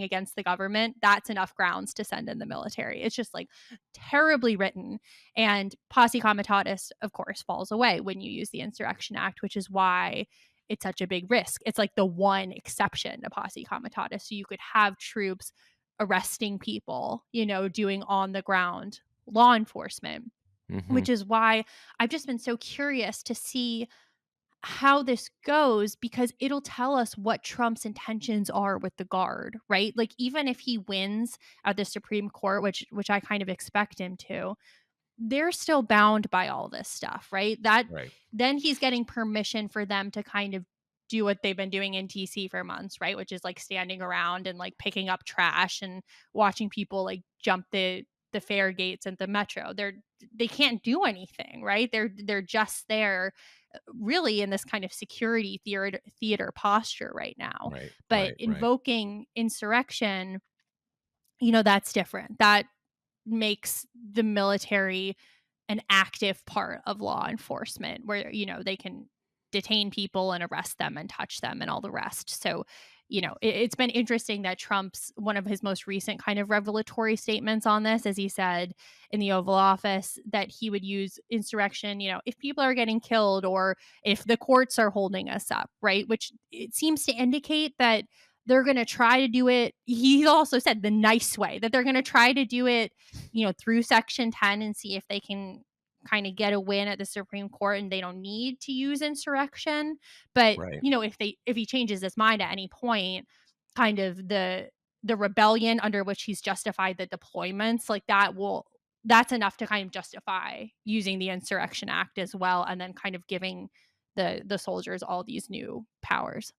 against the government, that's enough grounds to send in the military. It's just like terribly written, and posse comitatus, of course, falls away when you use the Insurrection Act, which is why it's such a big risk. It's like the one exception to posse comitatus, so you could have troops arresting people, doing on the ground law enforcement, Mhm. which is why I've just been so curious to see how this goes, because it'll tell us what Trump's intentions are with the guard, right? Like even if he wins at the Supreme Court, which I kind of expect him to, they're still bound by all this stuff, right? That Right. then he's getting permission for them to kind of do what they've been doing in TC for months, right? Which is like standing around and like picking up trash and watching people like jump the fare gates at the metro. They can't do anything, right? They're just there really in this kind of security theater posture right now. Right. But Right. Right. invoking insurrection, that's different. That makes the military an active part of law enforcement where, they can detain people and arrest them and touch them and all the rest. So, it's been interesting that Trump's one of his most recent kind of revelatory statements on this, as he said in the Oval Office, that he would use insurrection, if people are getting killed or if the courts are holding us up, right? Which it seems to indicate that they're going to try to do it. He also said the nice way, that they're going to try to do it, through Section 10 and see if they can kind of get a win at the Supreme Court and they don't need to use insurrection. But, Right. if he changes his mind at any point, kind of the rebellion under which he's justified the deployments, like that's enough to kind of justify using the Insurrection Act as well, and then kind of giving the soldiers all these new powers.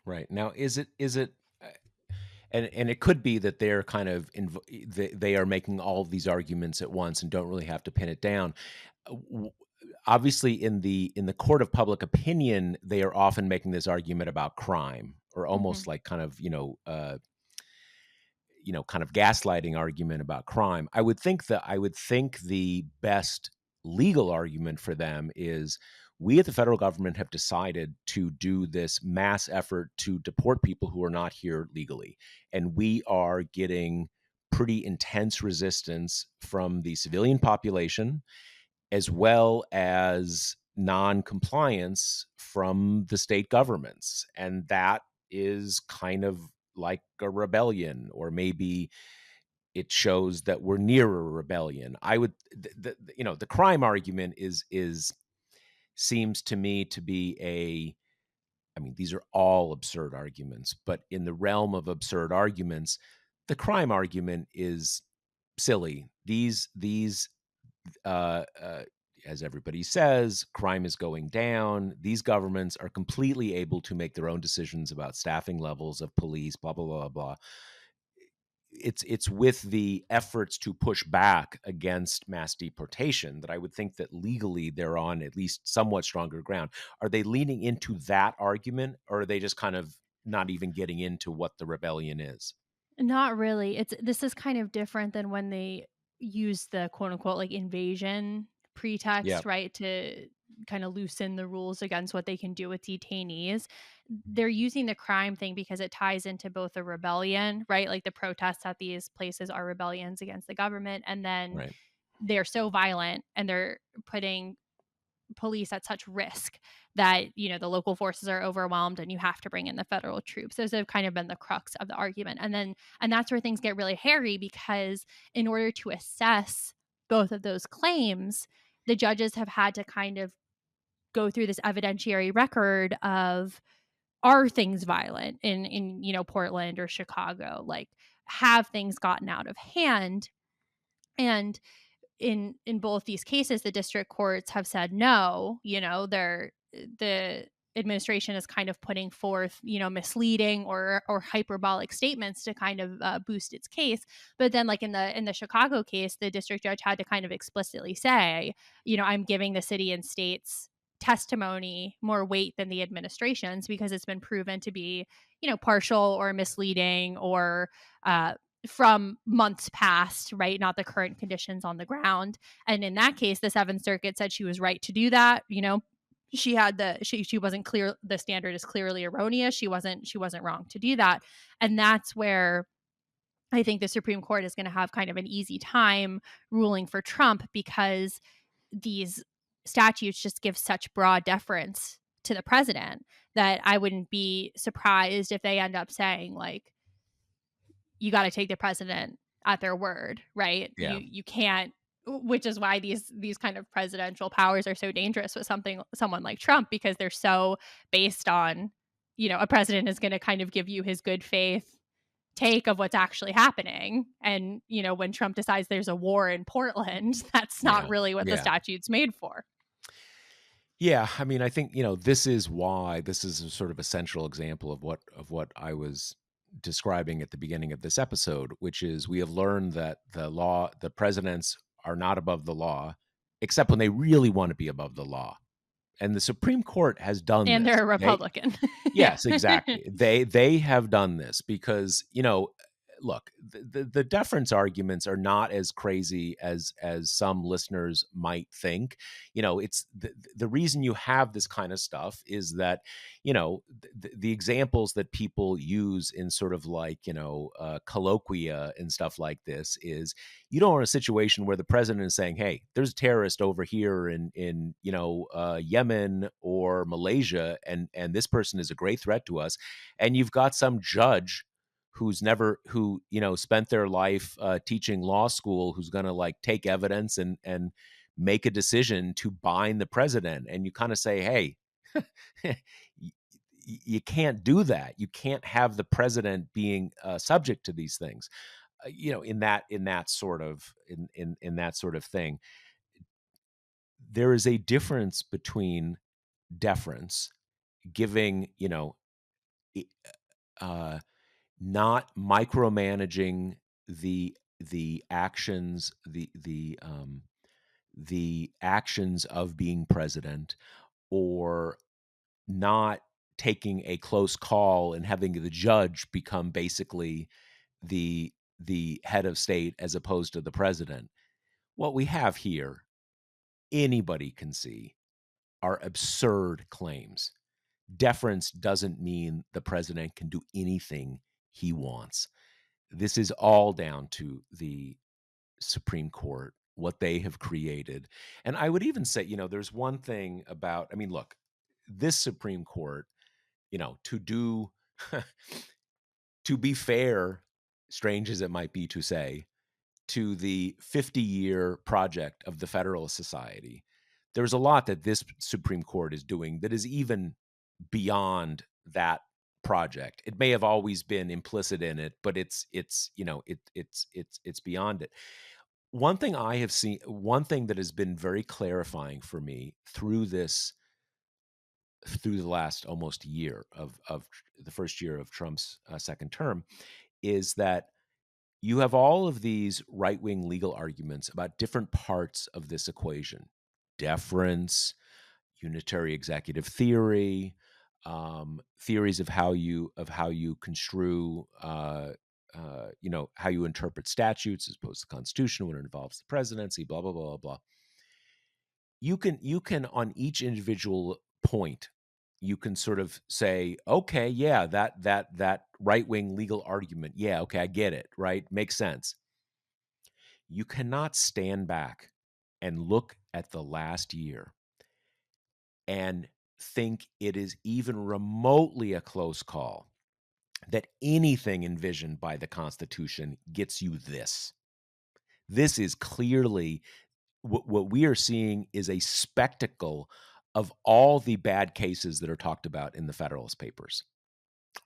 Right. Now, is it and it could be that they're kind of they are making all of these arguments at once and don't really have to pin it down. Obviously, in the court of public opinion, they are often making this argument about crime, or Mhm. almost like kind of kind of gaslighting argument about crime. I would think the best legal argument for them is, we at the federal government have decided to do this mass effort to deport people who are not here legally. And we are getting pretty intense resistance from the civilian population, as well as non-compliance from the state governments. And that is kind of like a rebellion, or maybe it shows that we're near a rebellion. I would, the crime argument is seems to me to be I mean, these are all absurd arguments, but in the realm of absurd arguments, the crime argument is silly. These uh, uh, as everybody says, crime is going down. These governments are completely able to make their own decisions about staffing levels of police, blah blah blah blah. It's with the efforts to push back against mass deportation that I would think that legally they're on at least somewhat stronger ground. Are they leaning into that argument, or are they just kind of not even getting into what the rebellion is? Not really. This is kind of different than when they use the quote unquote like invasion Yeah. pretext, right? To kind of loosen the rules against what they can do with detainees. They're using the crime thing because it ties into both a rebellion, right? Like the protests at these places are rebellions against the government. And then Right. they're so violent and they're putting police at such risk that the local forces are overwhelmed and you have to bring in the federal troops. Those have kind of been the crux of the argument. And that's where things get really hairy, because in order to assess both of those claims, the judges have had to kind of go through this evidentiary record of, are things violent in Portland or Chicago? Like, have things gotten out of hand? And in both these cases, the district courts have said no. The administration is kind of putting forth misleading or hyperbolic statements to kind of boost its case. But then, like in the Chicago case, the district judge had to kind of explicitly say, I'm giving the city and state's testimony more weight than the administration's, because it's been proven to be partial or misleading, or from months past, right? Not the current conditions on the ground. And in that case, the Seventh Circuit said she was right to do that. She wasn't clear. The standard is clearly erroneous. She wasn't wrong to do that. And that's where I think the Supreme Court is going to have kind of an easy time ruling for Trump, because these statutes just give such broad deference to the president that I wouldn't be surprised if they end up saying, like, you got to take the president at their word, right? Yeah. You can't, which is why these kind of presidential powers are so dangerous with someone like Trump, because they're so based on, a president is going to kind of give you his good faith take of what's actually happening. And, when Trump decides there's a war in Portland, that's not Yeah. really what the Yeah. statute's made for. Yeah, I mean, I think, this is why this is a sort of a central example of what I was describing at the beginning of this episode, which is we have learned that the presidents are not above the law, except when they really want to be above the law. And the Supreme Court has done And they're this. a Republican. Yeah. Yes, exactly. They have done this because, look, the deference arguments are not as crazy as some listeners might think. It's the reason you have this kind of stuff is that, the examples that people use in sort of like, colloquia and stuff like this is, you don't want a situation where the president is saying, "Hey, there's a terrorist over here in Yemen or Malaysia, and this person is a great threat to us," and you've got some judge who spent their life teaching law school, who's going to like take evidence and make a decision to bind the president, and you kind of say, "Hey." You can't do that. You can't have the president being subject to these things. In that sort of thing, there is a difference between deference, giving, i- uh, not micromanaging the actions, the actions of being president, or not taking a close call and having the judge become basically the head of state as opposed to the president. What we have here, anybody can see, are absurd claims. Deference doesn't mean the president can do anything he wants. This is all down to the Supreme Court, what they have created. And I would even say, there's one thing about, I mean, look, this Supreme Court, to do, to be fair, strange as it might be to say, to the 50-year project of the Federalist Society, there's a lot that this Supreme Court is doing that is even beyond that project. It may have always been implicit in it, but it's beyond it. One thing that has been very clarifying for me through the last almost year of the first year of Trump's second term, is that you have all of these right-wing legal arguments about different parts of this equation: deference, unitary executive theory, theories of how you construe, how you interpret statutes as opposed to the Constitution when it involves the presidency, blah blah blah blah blah. you can on each individual point, you can sort of say, okay, yeah, that right-wing legal argument, yeah, okay, I get it, right? Makes sense. You cannot stand back and look at the last year and think it is even remotely a close call that anything envisioned by the Constitution gets you this. This is clearly what we are seeing is a spectacle of all the bad cases that are talked about in the Federalist Papers,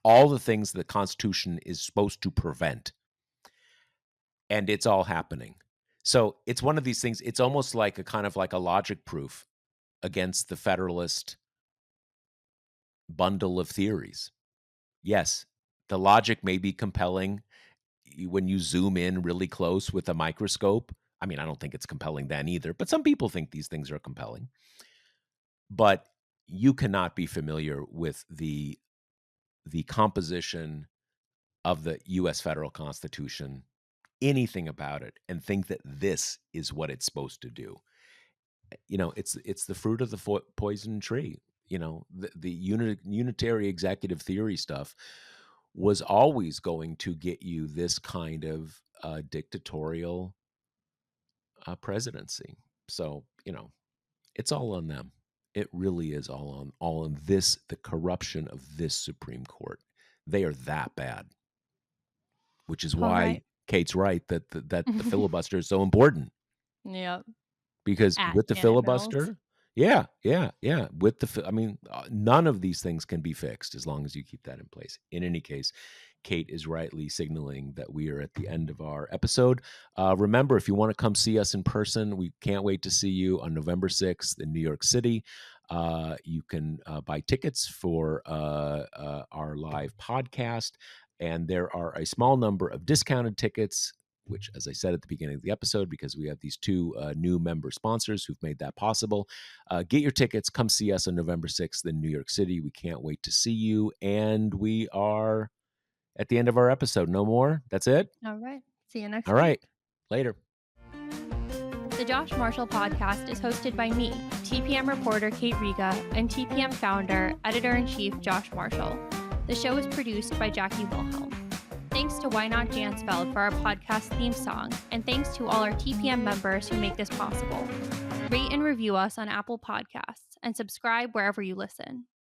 all the things the Constitution is supposed to prevent, and it's all happening. So it's one of these things. It's almost like a kind of like a logic proof against the Federalist bundle of theories. Yes, the logic may be compelling when you zoom in really close with a microscope. I mean, I don't think it's compelling then either, but some people think these things are compelling. But you cannot be familiar with the composition of the US federal constitution, anything about it, and think that this is what it's supposed to do. It's the fruit of the poison tree. The unitary executive theory stuff was always going to get you this kind of dictatorial presidency. So, it's all on them. It really is all on this, the corruption of this Supreme Court. They are that bad, which is All why right. Kate's right that the filibuster is so important. Yep. Because At with the Janet Mills. filibuster, yeah, yeah, yeah. With I mean, none of these things can be fixed as long as you keep that in place. In any case, Kate is rightly signaling that we are at the end of our episode. Remember, if you want to come see us in person, we can't wait to see you on November 6th in New York City. You can buy tickets for our live podcast, and there are a small number of discounted tickets, which, as I said at the beginning of the episode, because we have these two new member sponsors who've made that possible. Get your tickets. Come see us on November 6th in New York City. We can't wait to see you. And we are at the end of our episode. No more? That's it? All right. See you All next right. week. Later. The Josh Marshall podcast is hosted by me, TPM reporter Kate Riga, and TPM founder, editor-in-chief Josh Marshall. The show is produced by Jackie Wilhelm. Thanks to Why Not Jansfeld for our podcast theme song, and thanks to all our TPM members who make this possible. Rate and review us on Apple Podcasts, and subscribe wherever you listen.